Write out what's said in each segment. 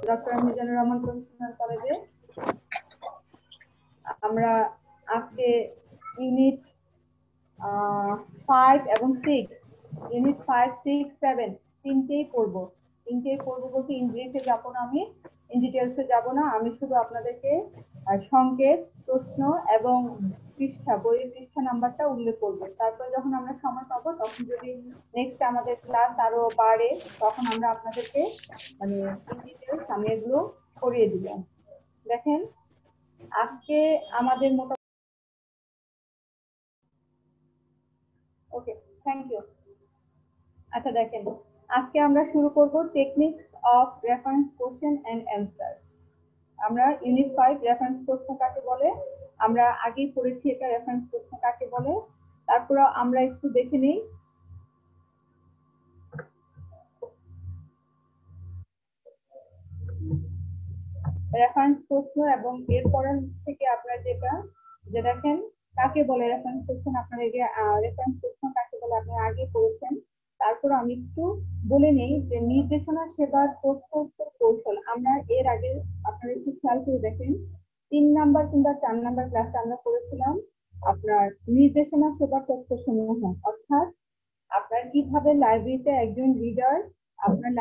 Doctor Mizanur Rahman professional কলেজে আমরা আজকে ইউনিট 5 এবং 6 ইউনিট 5, 6, 7 তিনটেই পড়বো বলতে ইংরেজিতে যাবো না, আমি ইন ডিটেলসে যাব না, আমি শুধু আপনাদেরকে সংকেত, প্রশ্ন এবং পৃষ্ঠা, বইয়ের পৃষ্ঠা নাম্বারটা উল্লেখ করবো। তারপর যখন আমরা সময় পাবো তখন যদি নেক্সট আমাদের ক্লাস আরো বাড়ে তখন আমরা আপনাদেরকে মানে ইন ডিটেলস আমি এগুলো করিয়ে দিলাম। দেখেন আজকে আমাদের ওকে, থ্যাংক ইউ। আচ্ছা দেখেন, আজকে আমরা শুরু করব techniques of reference question and answer. আমরা ইউনিট 5 রেফারেন্স প্রশ্ন কাকে বলে আমরা আগেই পড়েছি, এটা রেফারেন্স প্রশ্ন কাকে বলে। তারপর আমরা একটু দেখে নিই রেফারেন্স প্রশ্ন এবং এরপর থেকে আপনারা যে দেখেন কাকে বলে রেফারেন্স কোশ্চেন, আপনারা এই যে রেফারেন্স প্রশ্ন কাকে বলে আপনারা আগে পড়েছেন। তারপর আমি একটু বলে নেই যে নির্দেশনা সেবার প্রশ্ন উত্তর কৌশল। আমরা এর আগে আপনারা একটু খেয়াল করে দেখেন 3 নাম্বার কিংবা 4 নাম্বার ক্লাসে আমরা করেছিলাম আপনার নির্দেশনা সেবার তথ্য সমূহ, অর্থাৎ আপনার কিভাবে লাইব্রেরিতে একজন রিডার আপনার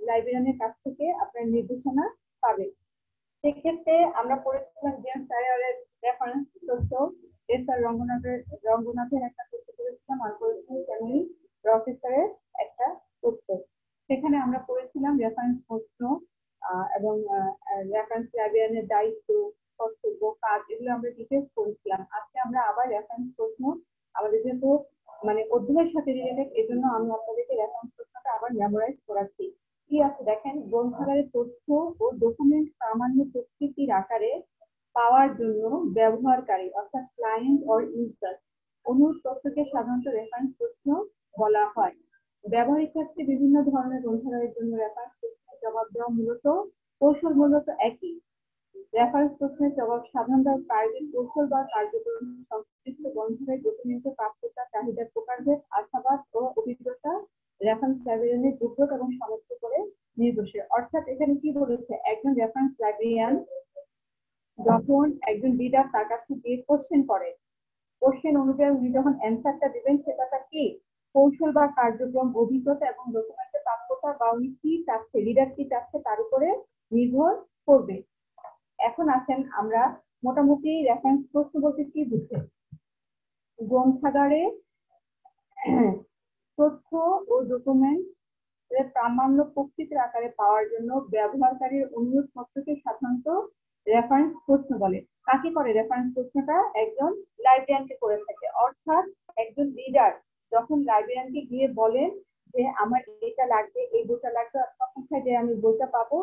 লাইব্রেরিয়ানের কাছ থেকে আপনার নির্দেশনা পাবে। সেক্ষেত্রে আমরা পড়েছিলাম জেমস টায়ারের রেফারেন্স তথ্য, এস আর রঙ্গনাথের একটা তথ্য পড়েছিলাম, আর পড়েছিলাম ফ্যামিলি প্রফেসরের একটা তথ্য। সেখানে আমরা পড়েছিলাম রেফারেন্স প্রশ্ন এবং রেফারেন্স লাইব্রেরিয়ানের দায়িত্ব, কর্তব্য, কাজ, এগুলো আমরা ডিটেলস করেছিলাম। আজকে আমরা আবার রেফারেন্স প্রশ্ন, আমাদের যেহেতু মানে অধ্যায়ের সাথে রিলেটেড, এই জন্য আমি আপনাদেরকে রেফারেন্স প্রশ্নটা আবার মেমোরাইজ করাচ্ছি। কি আছে দেখেন, গ্রন্থাগারের তথ্য ও ডকুমেন্ট সামান্য প্রকৃতির আকারে পাওয়ার জন্য ব্যবহারকারী অর্থাৎ ক্লায়েন্ট অর ইউজার অনুরূপ তথ্যকে সাধারণত রেফারেন্স প্রশ্ন বলা হয়। ব্যবহারিক ক্ষেত্রে বিভিন্ন ধরনের গ্রন্থাগারের জন্য রেফারেন্স প্রশ্নের জবাব দেওয়া কৌশল একই। রেফারেন্স প্রশ্নের জবাব সাধারণত টার্গেট কৌশল বা কার্যক্রম সংশ্লিষ্ট গ্রন্থাগারের ডকুমেন্টে প্রাপ্যতা, চাহিদার প্রকারভেদ, আশাবাদ ও অভিজ্ঞতা, রেফারেন্স লাইব্রেরিয়ানের যোগ্যতা এবং সামর্থ্য করে নির্ভরশীল। অর্থাৎ এখানে কি বলেছে, একজন রেফারেন্স লাইব্রেরিয়ান যখন একজন রিডার তার কাছে গিয়ে কোশ্চেন করে, কোশ্চেন অনুযায়ী উনি যখন অ্যান্সারটা দিবেন সেটা তার কি কৌশল বা কার্যক্রম, অভিজ্ঞতা এবং ডকুমেন্টের প্রাপ্যতা বা উনি কি চাচ্ছে, রিডার কি চাচ্ছে তার উপরে নির্ভর করবে। এখন আসেন আমরা মোটামুটি রেফারেন্স প্রশ্ন বলতে কি বুঝে, গ্রন্থাগারে তথ্য ও ডকুমেন্ট প্রামাণ্য প্রকৃতির আকারে পাওয়ার জন্য ব্যবহারকারীর অনুরোধ পত্রকে সাধারণত রেফারেন্স প্রশ্ন বলে। কাকে করে রেফারেন্স প্রশ্নটা? একজন লাইব্রেরিয়ানকে করে থাকে। অর্থাৎ একজন রিডার যখন লাইব্রেরিয়ানকে গিয়ে বলেন যে আমার এটা লাগবে, এই বইটা লাগবে, অথবা কোথায় যে আমি বইটা পাবো,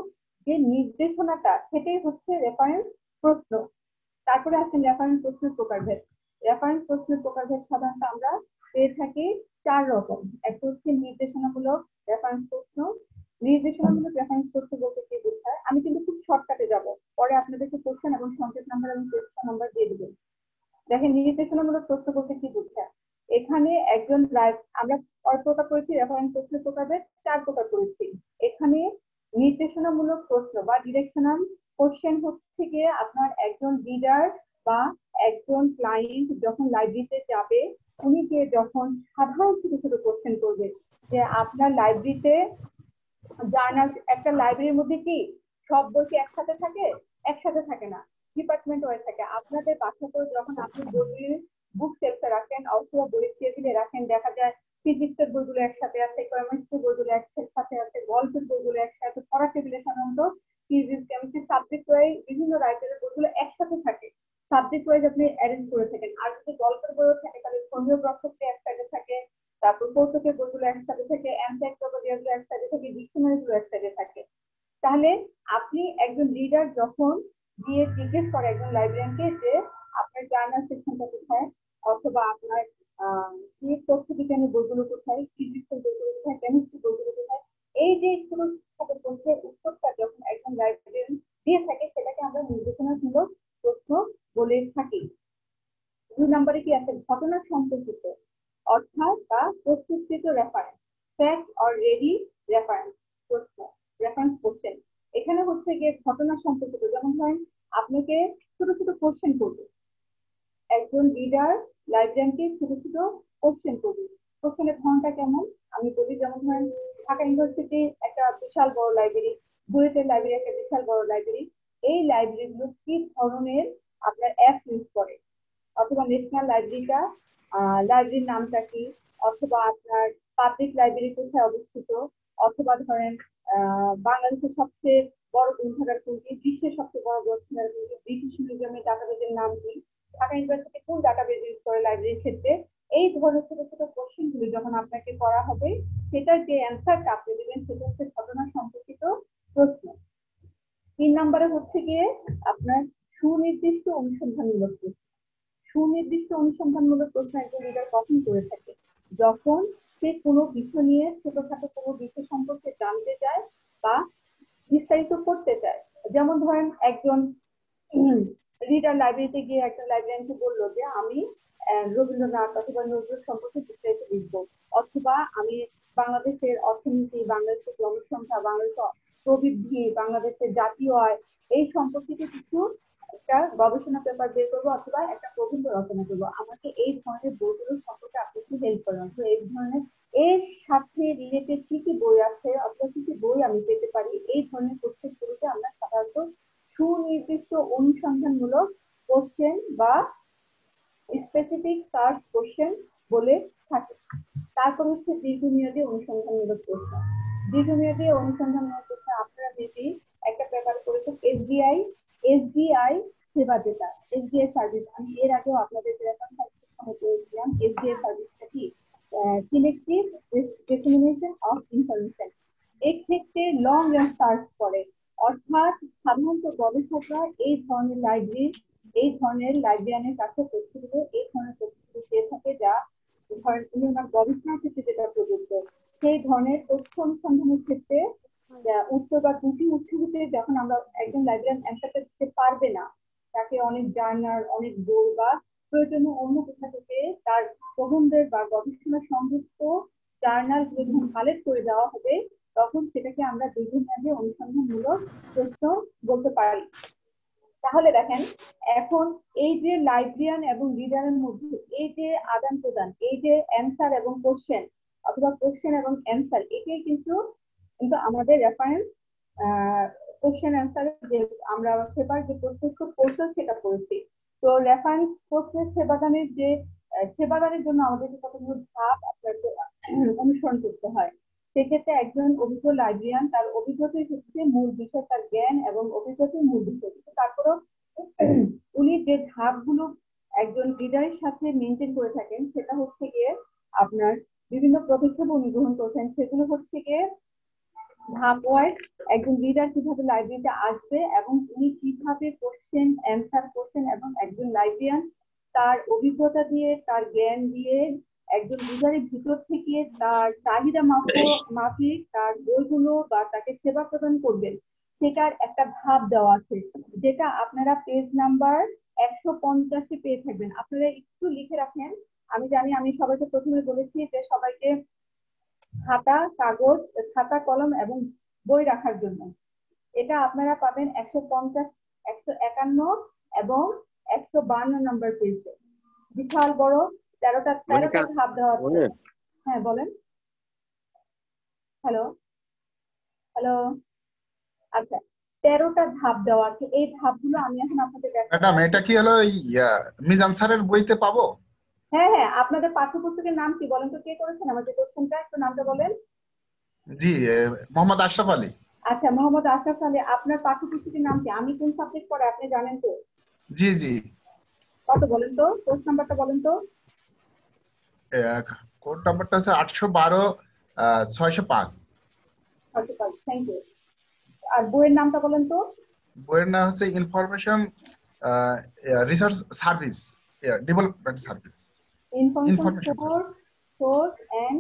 যে নির্দেশনাটা সেটাই হচ্ছে রেফারেন্স প্রশ্ন। তারপরে আসেন রেফারেন্স প্রশ্নের প্রকারভেদ। রেফারেন্স প্রশ্নের প্রকারভেদ সাধারণত আমরা পেয়ে থাকি 4 রকম। একটা হচ্ছে নির্দেশনামূলক রেফারেন্স প্রশ্ন। নির্দেশনামূলক রেফারেন্স প্রশ্ন বলতে কি বোঝায়, আমি কিন্তু খুব শর্টকাটে যাব, পরে আপনাদেরকে কোশ্চেন এবং সংকেত নাম্বার এবং পৃষ্ঠা নাম্বার দিয়ে দেব। দেখেন নির্দেশনামূলক প্রশ্ন বলতে কি বোঝায়, এখানে একজন আমরা কয় প্রকার করেছি রেফারেন্স প্রশ্নের প্রকারভেদ? 4 প্রকার করেছি। এখানে নির্দেশনামূলক প্রশ্ন বা ডিরেকশনাল কোশ্চেন হচ্ছে গিয়ে আপনার একজন রিডার বা একজন ক্লায়েন্ট যখন লাইব্রেরিতে যাবে, উনি গিয়ে যখন সাধারণ ছোট ছোট কোশ্চেন করবে যে আপনার লাইব্রেরিতে জার্নাল, একটা লাইব্রেরির মধ্যে কি সব বই কি একসাথে থাকে? একসাথে থাকে না, ডিপার্টমেন্ট ওয়াইজ থাকে। আপনাদের বাসাতে যখন আপনি বইয়ের বুক সেলফে রাখেন অথবা বইয়ের টেবিলে রাখেন, দেখা যায় ফিজিক্সের বইগুলো একসাথে আছে, ইকোনমিক্সের বইগুলো একসাথে আছে, গল্পের বইগুলো একসাথে, পড়া টেবিলে সাধারণত ফিজিক্স, কেমিস্ট্রি সাবজেক্ট ওয়াইজ বিভিন্ন রাইটারের বইগুলো একসাথে থাকে, সাবজেক্ট ওয়াইজ আপনি অ্যারেঞ্জ করে থাকেন। আর যদি গল্পের বইও থাকে তাহলে সন্দেহ প্রশ্নটি এক সাইডে থাকে, তারপর কৌতুকের বইগুলো একসাথে থাকে, এনসাইক্লোপিডিয়াগুলো এক সাইডে থাকে, ডিকশনারিগুলো এক সাইডে থাকে। তাহলে আপনি একজন রিডার যখন গিয়ে জিজ্ঞেস করে একজন লাইব্রেরিয়ানকে যে আপনার জার্নাল সেকশনটা কোথায়, অথবা আপনার তথ্য বিজ্ঞানের বইগুলো কোথায়, ফিজিক্সের বইগুলো কোথায়, কেমিস্ট্রি বইগুলো কোথায়, এই যে প্রশ্নের উত্তরটা যখন একজন লাইব্রেরিয়ান দিয়ে থাকে সেটাকে আমরা নির্দেশনামূলক প্রশ্ন বলে থাকি। 2 নম্বরে কি আছে, ঘটনা সম্পর্কিত অর্থাৎ বা প্রস্তুতকৃত reference, fact or ready reference প্রশ্ন, রেফারেন্স কোশ্চেন। এখানে হচ্ছে গিয়ে ঘটনা সম্পর্কিত, যেমন ধরেন আপনাকে ছোট ছোট কোশ্চেন করবে, একজন রিডার লাইব্রেরিয়ানকে ছোট ছোট কোশ্চেন করবে। কোশ্চেনের ধরনটা কেমন আমি বলি, যেমন ধরেন ঢাকা ইউনিভার্সিটি একটা বিশাল বড় লাইব্রেরি, বুয়েটের লাইব্রেরি একটা বিশাল বড় লাইব্রেরি, এই লাইব্রেরিগুলো কি ধরনের আপনার অ্যাপ ইউজ করে, অথবা ন্যাশনাল লাইব্রেরিটা লাইব্রেরির নামটা কি, অথবা আপনার পাবলিক লাইব্রেরি কোথায় অবস্থিত, অথবা ধরেন বাংলাদেশের সবচেয়ে বড় গ্রন্থাগার কোনটি, বিশ্বের সবচেয়ে বড় গ্রন্থাগার কোনটি, ব্রিটিশ মিউজিয়ামের ডাটাবেজের নাম কি, ঢাকা ইউনিভার্সিটি কোন ডাটাবেজ ইউজ করে লাইব্রেরির ক্ষেত্রে। এই ধরনের ছোট ছোট কোশ্চেন গুলো যখন আপনাকে করা হবে, সেটার যে অ্যান্সারটা আপনি দেবেন সেটা হচ্ছে ঘটনা সম্পর্কিত প্রশ্ন। 3 নম্বরে হচ্ছে গিয়ে আপনার সুনির্দিষ্ট অনুসন্ধানমূলক প্রশ্ন। সুনির্দিষ্ট অনুসন্ধানমূলক প্রশ্ন একজন রিডার কখন করে থাকে, যখন সে কোনো বিষয় নিয়ে ছোটখাটো কোনো বিষয় সম্পর্কে জানতে চায় বা বিস্তারিত করতে চায়। যেমন ধরেন একজন রিডার লাইব্রেরিতে গিয়ে একটা লাইব্রেরিয়ানকে বললো যে আমি রবীন্দ্রনাথ অথবা নজরুল সম্পর্কে বিস্তারিত লিখবো, অথবা আমি বাংলাদেশের অর্থনীতি, বাংলাদেশের জনসংখ্যা, বাংলাদেশের প্রবৃদ্ধি, বাংলাদেশের জাতীয় আয়, এই সম্পর্কিত কিছু একটা গবেষণা পেপার বের করবো অথবা একটা প্রবন্ধ রচনা করবো, আমাকে এই ধরনের বইগুলো সম্পর্কে আপনি একটু হেল্প করেন। তো এই ধরনের এর সাথে রিলেটেড কি কি বই আছে অথবা কি কি বই আমি পেতে পারি, এই ধরনের কোশ্চেনগুলোকে আমরা সাধারণত সুনির্দিষ্ট অনুসন্ধানমূলক কোশ্চেন বা স্পেসিফিক সার্চ কোশ্চেন বলে থাকে। তারপর হচ্ছে দীর্ঘমেয়াদী অনুসন্ধানমূলক প্রশ্ন। দীর্ঘমেয়াদী অনুসন্ধানমূলক প্রশ্ন আপনারা মেবি একটা পেপার করেছেন এসবিআই সেবা, যেটা এসবিআই সার্ভিস, আমি এর আগেও আপনাদের করেছিলাম। এসবিআই সার্ভিসটা কি, সিলেক্টিভ ডিসেমিনেশন অফ ইনফরমেশন, এক্ষেত্রে লং রেঞ্জ সার্চ করে, অর্থাৎ সাধারণত গবেষকরা এই ধরনের লাইব্রেরিয়ানের কাছে তথ্যগুলো, এই ধরনের তথ্যগুলো পেয়ে থাকে, যা ধরেন উনি ওনার গবেষণার ক্ষেত্রে যেটা প্রযোজ্য, সেই ধরনের তথ্য অনুসন্ধানের ক্ষেত্রে উত্তর বা দুটি উৎস হতে যখন আমরা একজন লাইব্রেরিয়ান অ্যান্সারটা দিতে পারবে না, তাকে অনেক জার্নাল, অনেক বই বা প্রয়োজনীয় অন্য কোথা থেকে তার প্রবন্ধের বা গবেষণা সংযুক্ত জার্নাল গুলো যখন কালেক্ট করে দেওয়া হবে, তখন সেটাকে আমরা দীর্ঘমেয়াদী অনুসন্ধানমূলক প্রশ্ন বলতে পারি। তাহলে দেখেন, এখন এই যে লাইব্রেরিয়ান এবং রিডারের মধ্যে এই যে আদান প্রদান, এই যে অ্যান্সার এবং কোশ্চেন অথবা কোশ্চেন এবং অ্যান্সার, এটাই কিন্তু আমাদের রেফারেন্স কোশ্চেন অ্যান্সার যে আমরা সেবার যে প্রত্যক্ষ কৌশল সেটা করেছি। তো রেফারেন্স প্রশ্নের সেবাদানের জন্য আমাদেরকে কতগুলো ধাপ আপনাকে অনুসরণ করতে হয়। সেক্ষেত্রে একজন অভিজ্ঞ লাইব্রেরিয়ান তার অভিজ্ঞতাই হচ্ছে মূল বিষয়, তার জ্ঞান এবং অভিজ্ঞতাই মূল বিষয়, কিন্তু তারপরেও উনি যে ধাপগুলো একজন রিডারের সাথে মেনটেন করে থাকেন, সেটা হচ্ছে গিয়ে আপনার বিভিন্ন পদক্ষেপ উনি গ্রহণ করছেন। সেগুলো হচ্ছে গিয়ে ধাপ ওয়াইজ একজন রিডার কিভাবে লাইব্রেরিতে আসবে এবং উনি কিভাবে কোশ্চেন এবং একজন লাইব্রেরিয়ান তার অভিজ্ঞতা দিয়ে, তার জ্ঞান দিয়ে একজন রিডারের ভিতর থেকে তার চাহিদা মাফিক তার বইগুলো বা তাকে সেবা প্রদান করবেন, সেটার একটা ধাপ দেওয়া আছে, যেটা আপনারা পেজ নাম্বার 150 পেয়ে থাকবেন। আপনারা একটু লিখে রাখেন। আমি জানি আমি সবাইকে প্রথমে বলেছি যে সবাইকে খাতা কলম এবং বই রাখার জন্য। এটা আপনারা পাবেন 150, 151 এবং 152 নম্বর পেজে। বিশাল বড় 13টা ধাপ দেওয়া আছে। হ্যাঁ বলেন। হ্যালো হ্যালো আচ্ছা, 13টা ধাপ দেওয়া আছে। এই ধাপগুলো আমি এখন আপনাদের ম্যাডাম, এটা কি হলো মিজান স্যারের বইতে পাবো? হ্যাঁ হ্যাঁ, আপনাদের পাঠ্যপুস্তকের নাম কি বলেন তো, কে করেছেন আমাদের কোশ্চেনটা, একটু নামটা বলেন। জি, মোহাম্মদ আশরাফ আলী। আচ্ছা, মোহাম্মদ আশরাফ আলী, আপনার পাঠ্যপুস্তকের নাম কি? আমি কোন সাবজেক্ট পড়ে আপনি জানেন তো? জি জি। কত বলেন তো, কোর্স নাম্বারটা বলেন তো। কোড নাম্বারটা হচ্ছে 812 605। আচ্ছা, থ্যাংক ইউ। আর বইয়ের নামটা বলেন তো। বইয়ের নাম হচ্ছে information research service, development service. Information source and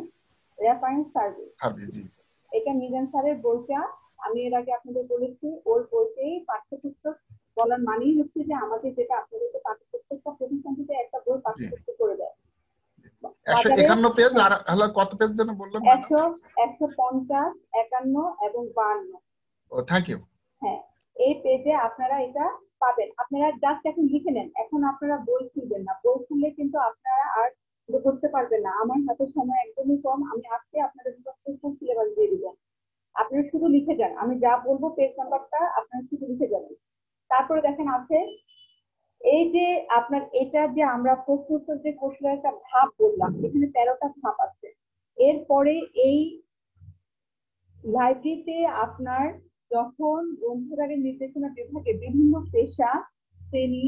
reference service. জি। এটা মিজান স্যারের বইটা। আমি এর আগে আপনাদের বলেছি, ওর বইতেই পাঠ্যপুস্তক বলার মানেই হচ্ছে যে আমাদের যেটা আপনাদেরকে পাঠ্যপুস্তকটা প্রতিষ্ঠান থেকে একটা বই পাঠ্যপুস্তক করে দেয়। 151 পেজ আর হলো কত পেজ যেন বললেন? 150, 51 এবং 52। ও থ্যাংক ইউ। হ্যাঁ, পেজে আপনারা এটা পাবেন। আপনারা জাস্ট এখন লিখে নেন, এখন আপনারা বই খুলবেন না, বই খুললে কিন্তু আপনারা আর শুরু করতে পারবেন না। আমার হাতে সময় একদমই কম, আমি আজকে আপনাদের ফুল সিলেবাস দিয়ে দিব। আপনারা শুধু লিখে যান, আমি যা বলবো পেজ নাম্বারটা আপনারা শুধু লিখে যাবেন। তারপরে দেখেন আছে এই যে আপনার এটা যে আমরা প্রস্তুত যে কৌশলের একটা ধাপ বললাম, এখানে 13টা ধাপ আছে। এরপরে এই লাইব্রেরিতে আপনার যখন গ্রন্থাগারের নির্দেশনা বিভাগে বিভিন্ন পেশা, শ্রেণী,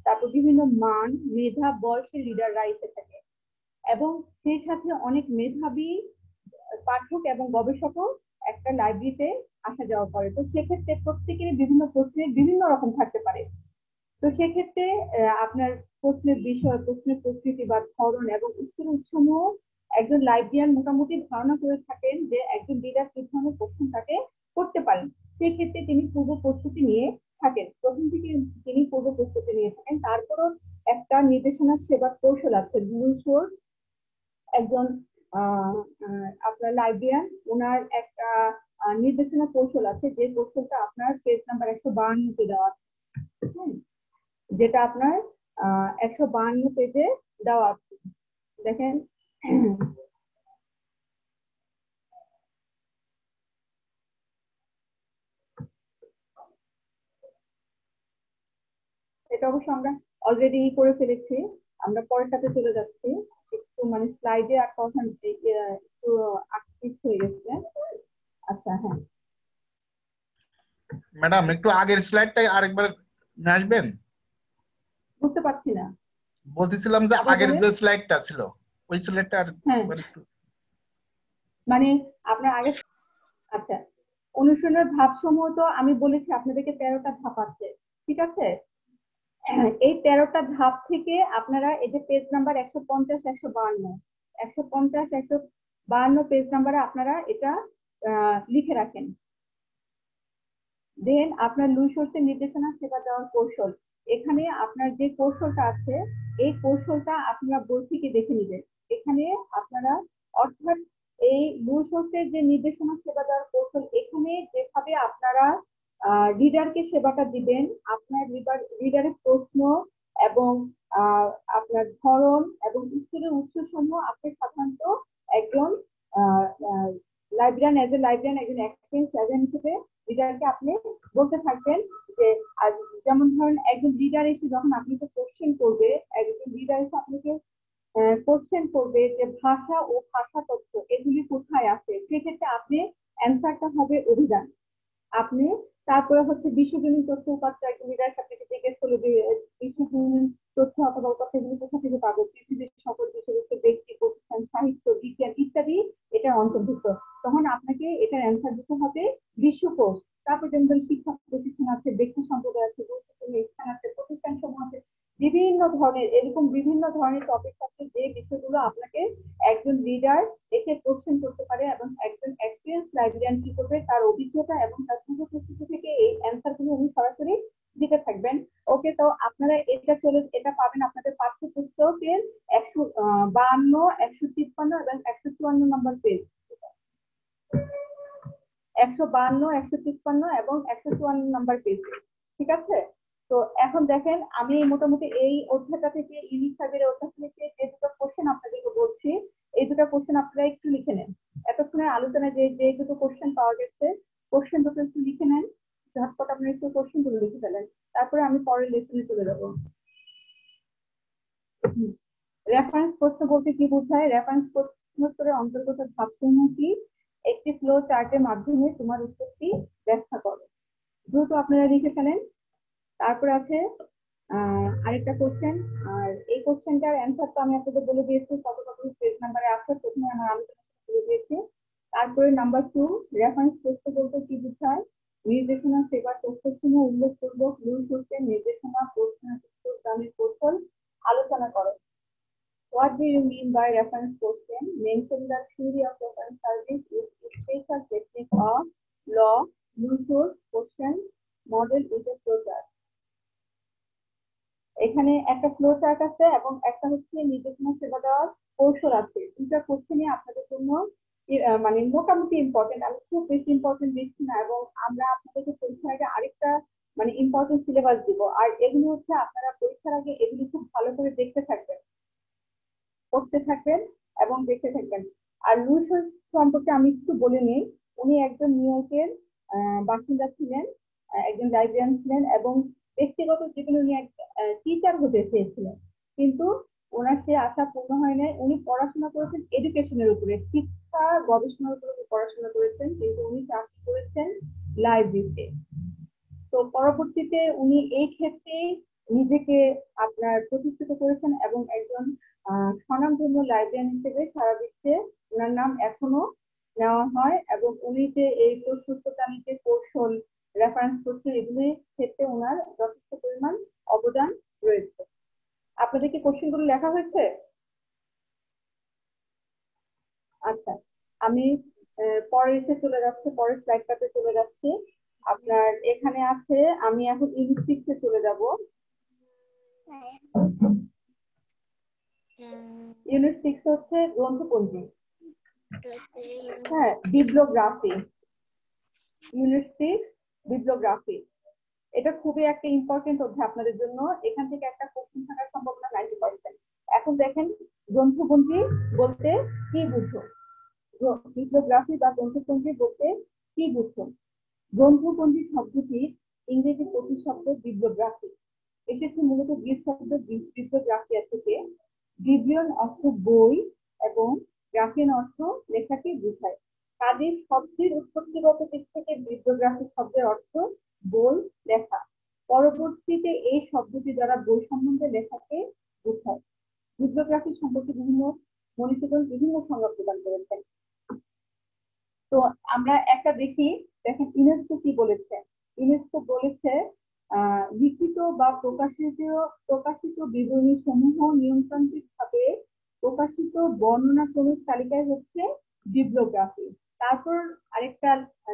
তারপর বিভিন্ন মান, মেধা, বয়সের লিডাররা এসে থাকে এবং সেই সাথে অনেক মেধাবী পাঠক এবং গবেষকও একটা লাইব্রেরিতে আসা যাওয়া করে। তো সেক্ষেত্রে প্রত্যেকেরই বিভিন্ন প্রশ্নের বিভিন্ন রকম থাকতে পারে। তো সেক্ষেত্রে আপনার প্রশ্নের বিষয়, প্রশ্নের প্রকৃতি বা ধরন এবং উত্তর উৎসমূহ একজন লাইব্রেরিয়ান মোটামুটি ধারণা করে থাকেন যে একজন লিডার কি ধরনের প্রশ্ন তাকে করতে পারেন। সেক্ষেত্রে তিনি পূর্ব প্রস্তুতি নিয়ে থাকেন, প্রথম থেকে তিনি পূর্ব প্রস্তুতি নিয়ে থাকেন। তারপরও একটা নির্দেশনা সেবার কৌশল আছে। একজন আপনার লাইব্রেরিয়ান, ওনার একটা নির্দেশনা কৌশল আছে, যে কৌশলটা আপনার পেজ নাম্বার 152 দেওয়া আছে, যেটা আপনার 152 পেজে দেওয়া আছে। দেখেন এটা অবশ্য আমরা অলরেডি করে ফেলেছি, আমরা পরেরটাতে চলে যাচ্ছি। একটু মানে স্লাইডে আর কথা একটু আকৃষ্ট হয়ে গেছে। আচ্ছা হ্যাঁ ম্যাডাম, একটু আগের স্লাইডটাই আরেকবার নিয়ে আসবেন। বুঝতে পারছি না, বলতেছিলাম যে আবার আগের বলেন। যে স্লাইডটা ছিল ওই স্লাইডটা হ্যাঁ একটু। মানে আপনার আগে, আচ্ছা অনুশীলনের ধাপ সমূহ তো আমি বলেছি আপনাদেরকে 13টা ধাপ আছে, ঠিক আছে। এই 13টা ধাপ থেকে আপনারা এই যে পেজ নাম্বার 150, 152 পেজ নাম্বারে আপনারা এটা লিখে রাখেন। দেন আপনার লুই সোর্সের নির্দেশনা সেবা দেওয়ার কৌশল, এখানে আপনার যে কৌশলটা আছে এই কৌশলটা আপনারা বই থেকে দেখে নেবেন। এখানে আপনারা অর্থাৎ এই লুই সোর্সের যে নির্দেশনা সেবা দেওয়ার কৌশল, এখানে যেভাবে আপনারা রিডারকে সেবাটা দিবেন, আপনার রিডারের প্রশ্ন এবং আপনার ধরন এবং উত্তরের উৎস সমূহ আপনি সাধারণত একজন লাইব্রেরিয়ান একজন এক্সপিরিয়েন্স লাইব্রেরিয়ান হিসেবে রিডারকে আপনি বলতে থাকবেন যে যেমন ধরেন একজন লিডার এসে যখন আপনাকে কোশ্চেন করবে, একজন লিডার এসে আপনাকে কোশ্চেন করবে যে ভাষা ও ভাষা তত্ত্ব এগুলি কোথায় আছে, সেক্ষেত্রে আপনি অ্যান্সারটা হবে অভিধান। আপনি তারপরে হচ্ছে বিশ্বজনীন তথ্য উপাত্ত, একজন লিডার আপনাকে জিজ্ঞেস করলো যে বিশ্বজনীন তথ্য অথবা উপাত্তগুলি কোথা থেকে পাবো, পৃথিবীর সকল বিষয়বস্তু, ব্যক্তি, প্রতিষ্ঠান, সাহিত্য, বিজ্ঞান ইত্যাদি এটা অন্তর্ভুক্ত। তখন আপনাকে এটার অ্যান্সার দিতে হবে বিশ্বকোষ। তারপর যেমন শিক্ষা প্রতিষ্ঠান আছে, ব্যক্তি সম্প্রদায় আছে, গুরুত্বপূর্ণ স্থান আছে, প্রতিষ্ঠান সমূহ আছে, বিভিন্ন ধরনের এরকম বিভিন্ন ধরনের টপিক আছে যে বিষয়গুলো আপনাকে একজন লিডার এসে কোশ্চেন করতে পারে এবং একজন এক্সপিরিয়েন্স লাইব্রেরিয়ান কি করবে তার অভিজ্ঞতা এবং তার পূর্ব প্রস্তুতি থেকে এই অ্যান্সার গুলো উনি সরাসরি দিতে থাকবেন। ওকে, তো আপনারা এটা পাবেন আপনাদের পাঠ্যপুস্তকের 152, 153 এবং 154 নম্বর পেজ। 152, 153 এবং 154 নম্বর পেজ, ঠিক আছে। তো এখন দেখেন আমি মোটামুটি এই অধ্যায়টা থেকে ইউনিট 5 এর অধ্যায় থেকে যে দুটো কোশ্চেন আপনাদেরকে বলছি, এই দুটো কোশ্চেন আপনারা একটু লিখে নেন। এতক্ষণে আলোচনায় যে যে দুটো কোশ্চেন পাওয়া গেছে, কোশ্চেন দুটো একটু লিখে নেন, ঝটপট আপনারা একটু কোশ্চেন গুলো লিখে ফেলেন, তারপরে আমি পরের লেসনে চলে যাবো। রেফারেন্স প্রশ্ন বলতে কি বোঝায়? রেফারেন্স প্রশ্নোত্তরের অন্তর্গত ধাপসমূহ কি? একটি ফ্লো চার্টের মাধ্যমে তোমার উত্তরটি ব্যাখ্যা করো। দ্রুত আপনারা লিখে ফেলেন। তারপর আছে আরেকটা কোশ্চেন, আর এই কোশ্চেনটার অ্যান্সার তো আমি আপনাদের বলে দিয়েছি, কত কত পেজ নাম্বারে আছে, প্রথমে আমার আলোচনা বলে দিয়েছি। তারপরে নাম্বার 2, রেফারেন্স প্রশ্ন বলতে কি বোঝায়? নির্দেশনা সেবার তথ্যসমূহ উল্লেখপূর্বক লুই সোর্সের নির্দেশনা প্রশ্নের উত্তর দানের কৌশল আলোচনা করো। What do you mean by reference question? Mention the theory of reference service with its special technique of law, use source, question, model with a flowchart. এখানে একটা ফ্লো চার্ট আছে এবং একটা হচ্ছে নির্দেশনা সেবা দেওয়ার কৌশল আছে। দুটা কোশ্চেনই আপনাদের জন্য মানে মোটামুটি ইম্পর্টেন্ট, আমি খুব বেশি ইম্পর্টেন্ট দিচ্ছি না, এবং আমরা আপনাদেরকে পরীক্ষার আগে আরেকটা ইম্পর্টেন্ট সিলেবাস দিব, আর এগুলো হচ্ছে আপনারা পরীক্ষার আগে এগুলি খুব ভালো করে দেখতে থাকবেন, পড়তে থাকবেন এবং দেখতে থাকবেন। আর লুইস হল সম্পর্কে আমি একটু বলে নিই। উনি একজন নিউ ইয়র্কের বাসিন্দা ছিলেন, একজন লাইব্রেরিয়ান ছিলেন, এবং ব্যক্তিগত জীবনে উনি এক টিচার হতে চেয়েছিলেন, কিন্তু ওনার সে আশা পূর্ণ হয় নাই। উনি পড়াশোনা করেছেন এডুকেশনের উপরে, শিক্ষা গবেষণার উপরে উনি পড়াশোনা করেছেন, কিন্তু উনি চাকরি করেছেন লাইব্রেরিতে। তো পরবর্তীতে উনি এই ক্ষেত্রে নিজেকে আপনার প্রতিষ্ঠিত করেছেন এবং একজন স্বনামধন্য লাইব্রেরিয়ান হিসেবে সারা বিশ্বে ওনার নাম এখনো নেওয়া হয়, এবং উনি যে এই প্রস্তুতকারীতে কৌশল, রেফারেন্স করছে, এগুলির ক্ষেত্রে ওনার যথেষ্ট পরিমাণ অবদান রয়েছে। আপনাদের কি কোশ্চেনগুলো লেখা হয়েছে? আচ্ছা, আমি পরের স্লাইডটাতে চলে যাচ্ছি। আপনার এখানে আছে, আমি এখন ইউনিট 6 চলে যাব। ইউনিট 6 হচ্ছে গ্রন্থপঞ্জি, হ্যাঁ, বিবলিওগ্রাফি। ইউনিট 6 বিবলিওগ্রাফি, এটা খুবই একটা ইম্পর্টেন্ট অধ্যায় আপনাদের জন্য। এখান থেকে একটা কোশ্চেন থাকার সম্ভাবনা 90%। এখন দেখেন, গ্রন্থপঞ্জি বলতে কি বুঝো? বিবলিওগ্রাফি বা গ্রন্থপঞ্জি বলতে কি বুঝো? গ্রন্থপঞ্জি শব্দটির ইংরেজি প্রতিশব্দ বিবলিওগ্রাফি, এসেছে মূলত গ্রিক শব্দ বিবলিওগ্রাফিয়া থেকে। বিবলিয়ন অর্থ বই এবং গ্রাফিয়ান অর্থ লেখাকে বোঝায়। কাজেই শব্দের উৎপত্তিগত দিক থেকে বিবলিওগ্রাফি শব্দের অর্থ বই, লেখা। পরবর্তীতে এই শব্দটি দ্বারা বই সম্বন্ধে লেখাকে বোঝায়। বিবলিওগ্রাফি সম্পর্কে মনীষীগণ বিভিন্ন সংজ্ঞা প্রদান করেছেন। তো আমরা একটা দেখি, দেখেন ইউনেস্কো কি বলেছে। ইউনেস্কো বলেছে লিখিত বা প্রকাশিত বিবরণী সমূহ নিয়মতান্ত্রিক ভাবে প্রকাশিত বর্ণনাক্রমিক তালিকায় হচ্ছে বিবলিওগ্রাফি। তারপর আরেকটা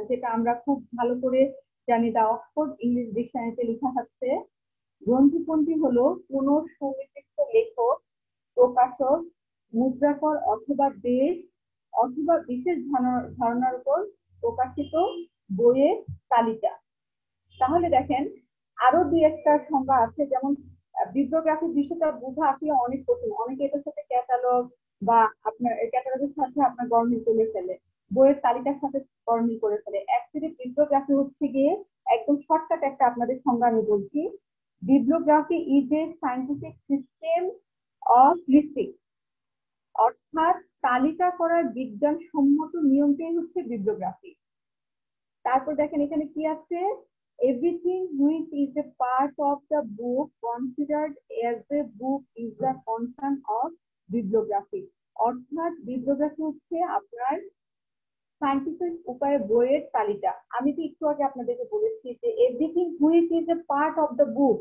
যেটা আমরা খুব ভালো করে জানি, দা অক্সফোর্ড ইংলিশ ডিকশনারিতে লেখা আছে, গ্রন্থপঞ্জি হলো কোন সুনির্দিষ্ট লেখক, প্রকাশক, মুদ্রাকর অথবা দেশ অথবা বিশেষ ধারণার উপর প্রকাশিত বইয়ের তালিকা। তাহলে দেখেন, আরো দুই একটা সংজ্ঞা আছে, যেমন বিবলিওগ্রাফি বিষয়টা বোঝা আসলে অনেক কঠিন। অনেকে এটার সাথে ক্যাটালগ বা আপনার ক্যাটালগের সাথে আপনার গরমিল করে ফেলে, বইয়ের তালিকার সাথে গরমিল করে ফেলে। অ্যাকচুয়ালি বিবলিওগ্রাফি হচ্ছে গিয়ে একদম শর্টকাট একটা আপনাদের সংজ্ঞা আমি বলছি। Bibliography is a scientific system of listing, অর্থাৎ তালিকা করার বিজ্ঞানসম্মত নিয়মটাই হচ্ছে বিবলিওগ্রাফি। তারপর দেখেন এখানে কি আছে, everything which is a part of the book considered as a book is the concern of bibliography. অর্থাৎ বিবলিওগ্রাফি হচ্ছে আপনার সায়েন্টিফিক উপায়ে বইয়ের তালিকা। আমি তো একটু আগে আপনাদেরকে বলেছি যে everything which is a part of the book,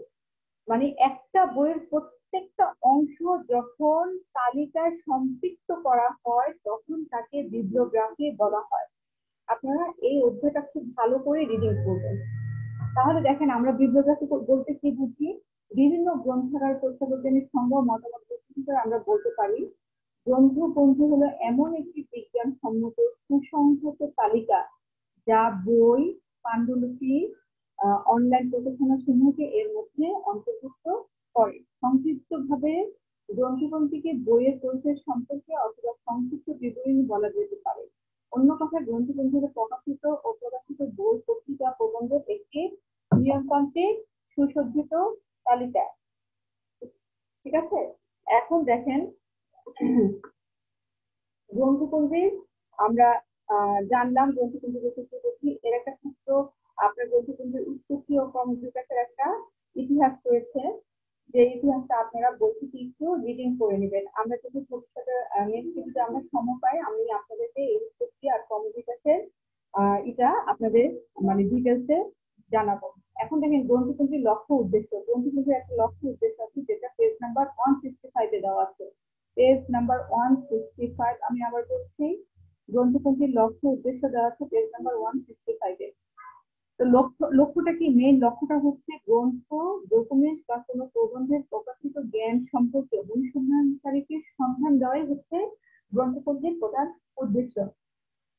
মানে একটা বইয়ের প্রত্যেকটা অংশ যখন তালিকায় সম্পৃক্ত করা হয় তখন তাকে বিবলিওগ্রাফি বলা হয়। আপনারা এই অধ্যায়টা খুব ভালো করে রিডিং করবেন। তাহলে দেখেন, আমরা বিবলিওগ্রাফি বলতে কি বুঝি? বিভিন্ন গ্রন্থাগার, তথ্যবিজ্ঞানীর সংগ্রহ, মতামত করে আমরা বলতে পারি গ্রন্থপঞ্জি হলো এমন একটি বিজ্ঞানসম্মত সুসংহত তালিকা যা বই, পাণ্ডুলিপি, অনলাইন প্রকাশনা সমূহকে এর মধ্যে অন্তর্ভুক্ত করে। সংক্ষিপ্তভাবে গ্রন্থপঞ্জিকে বইয়ের পরিচয় সম্পর্কে অথবা সংক্ষিপ্ত বিবরণী বলা যেতে পারে। অন্য কথায় গ্রন্থপঞ্জি হলো প্রকাশিত ও প্রকাশিত বই, পত্রিকা, প্রবন্ধের একটি নিয়মতান্ত্রিক সুসজ্জিত তালিকা। ঠিক আছে, এখন দেখেন গ্রন্থপঞ্জি আমরা জানলাম, গ্রন্থপঞ্জি বলতে কি বুঝি। এর একটা সূত্র, আপনার গ্রন্থপঞ্জির উৎপত্তি ও ক্রমবিকাশের একটা ইতিহাস রয়েছে, যে ইতিহাসটা আপনারা বই থেকে একটু রিডিং করে নেবেন। আমরা যদি ভবিষ্যতে নেক্সট ভিডিওতে আমরা সময় পাই, আমি আপনাদেরকে এই উৎপত্তি আর ক্রমবিকাশের এটা আপনাদের মানে ডিটেলসে জানাবো। এখন দেখেন গ্রন্থপঞ্জির লক্ষ্য উদ্দেশ্য। গ্রন্থপঞ্জির একটা লক্ষ্য উদ্দেশ্য আছে, যেটা পেজ নাম্বার 165 দেওয়া আছে। পেজ নাম্বার 165, আমি আবার বলছি, গ্রন্থপঞ্জির লক্ষ্য উদ্দেশ্য দেওয়া আছে পেজ নাম্বার 165-এ। তো লক্ষ্যটা কি? মেইন লক্ষ্যটা হচ্ছে গ্রন্থ, ডকুমেন্ট বা কোনো প্রবন্ধের প্রকাশিত জ্ঞান সম্পর্কে অনুসন্ধানকারীকে সন্ধান দেওয়াই হচ্ছে গ্রন্থপঞ্জির প্রধান উদ্দেশ্য।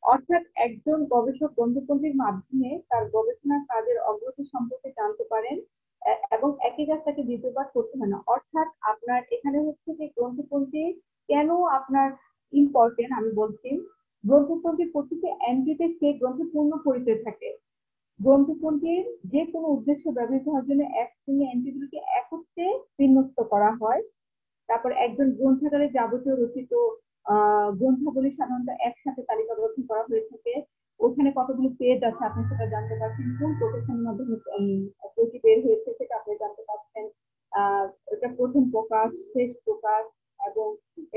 অর্থাৎ একজন গবেষক গ্রন্থপঞ্জির মাধ্যমে তার গবেষণা কাজের অগ্রগতি সম্পর্কে জানতে পারেন কাজটাকে দ্বিতীয়বার করতে হয় না। অর্থাৎ আপনার এখানে হচ্ছে যে গ্রন্থপঞ্জি কেন আপনার ইম্পর্টেন্ট আমি বলছি। গ্রন্থপঞ্জির প্রতিটি এন্ট্রিতে সেই গ্রন্থের পূর্ণ পরিচয় থাকে। গ্রন্থপঞ্জির যে কোনো উদ্দেশ্য ব্যবহৃত হওয়ার জন্য এক শ্রেণীর এন্ট্রিগুলোকে একত্রে বিন্যস্ত করা হয়। তারপর একজন গ্রন্থাগারে যাবতীয় রচিত গ্রন্থাবলী সাধারণত একসাথে তালিকাবদ্ধ করা হয়ে থাকে। ওখানে কতগুলো পেজ আছে আপনি সেটা জানতে পারছেন, কোন প্রকাশনের মাধ্যমে বইটি বের হয়েছে সেটা আপনি জানতে পারছেন। এটা প্রথম প্রকাশ, শেষ প্রকাশ, এবং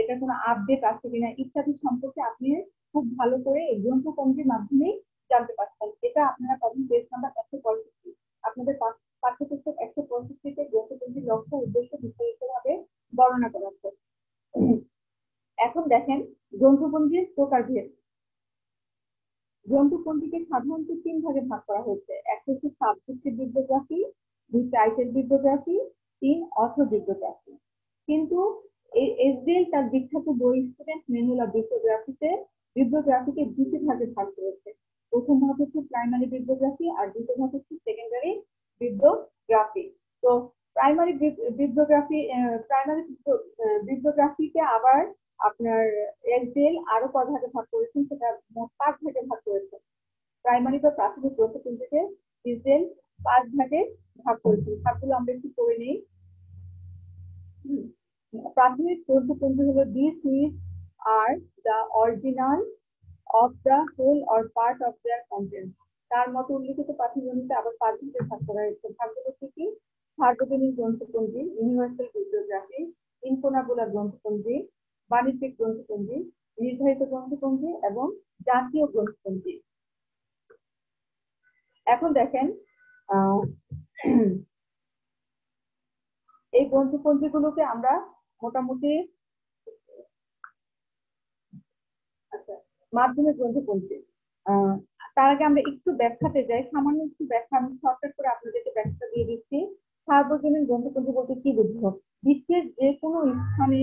এটা কোনো আপডেট আছে কিনা ইত্যাদি সম্পর্কে আপনি খুব ভালো করে এই গ্রন্থপঞ্জির মাধ্যমে জানতে পারছেন। এটা আপনারা পাবেন পেজ নাম্বার 165। আপনাদের পাঠ্যপুস্তক 165-তে গ্রন্থপঞ্জির লক্ষ্য উদ্দেশ্য বিস্তারিতভাবে বর্ণনা করা আছে। এখন দেখেন গ্রন্থপঞ্জির প্রকারভেদ। গ্রন্থপঞ্জিকে সাধারণত 3 ভাগে ভাগ করা হয়েছে। এক হচ্ছে subjective bibliography, 2 title bibliography, 3 author bibliography. কিন্তু এসডিএল তার বিখ্যাত বই স্টুডেন্ট ম্যানুয়াল অফ বিবলিওগ্রাফিকে 2টি ভাগে ভাগ করেছে। প্রথম ভাগ হচ্ছে প্রাইমারি বিবলিওগ্রাফি আর দ্বিতীয় ভাগ হচ্ছে সেকেন্ডারি বিবলিওগ্রাফি। তো প্রাইমারি বিবলিওগ্রাফিকে আবার আপনার এসডিএল আরো কয় ভাগে ভাগ করেছেন, সেটা মোট 5 ভাগে ভাগ করেছেন। প্রাইমারি বা প্রাথমিক গ্রন্থপঞ্জিকে এসডিএল 5 ভাগে ভাগ করেছেন। ভাগগুলো আমরা একটু করে নিই। প্রাথমিক গ্রন্থপঞ্জি হলো this is are the original of the whole or part of their content. তার মতো উল্লিখিত পাঠ্যগ্রন্থে আবার 5 ভাগে ভাগ করা হয়েছে। ভাগগুলো কি? সার্বজনীন গ্রন্থপঞ্জি, ইউনিভার্সাল বিবলিওগ্রাফি, ইনফোনাবুলার গ্রন্থপঞ্জি, বাণিজ্যিক গ্রন্থপঞ্জি, নির্ধারিত গ্রন্থপঞ্জি এবং জাতীয় গ্রন্থপঞ্জি। এখন দেখেন এই গ্রন্থপঞ্জিগুলোকে আমরা মোটামুটি মাধ্যমিক গ্রন্থপঞ্জি। তার আগে আমরা একটু ব্যাখ্যাতে যাই, সামান্য একটু ব্যাখ্যা আমি শর্টকাট করে আপনাদেরকে ব্যাখ্যা দিয়ে দিচ্ছি। সার্বজনীন গ্রন্থপঞ্জি বলতে কি বুঝবো? বিশ্বের যে কোনো স্থানে,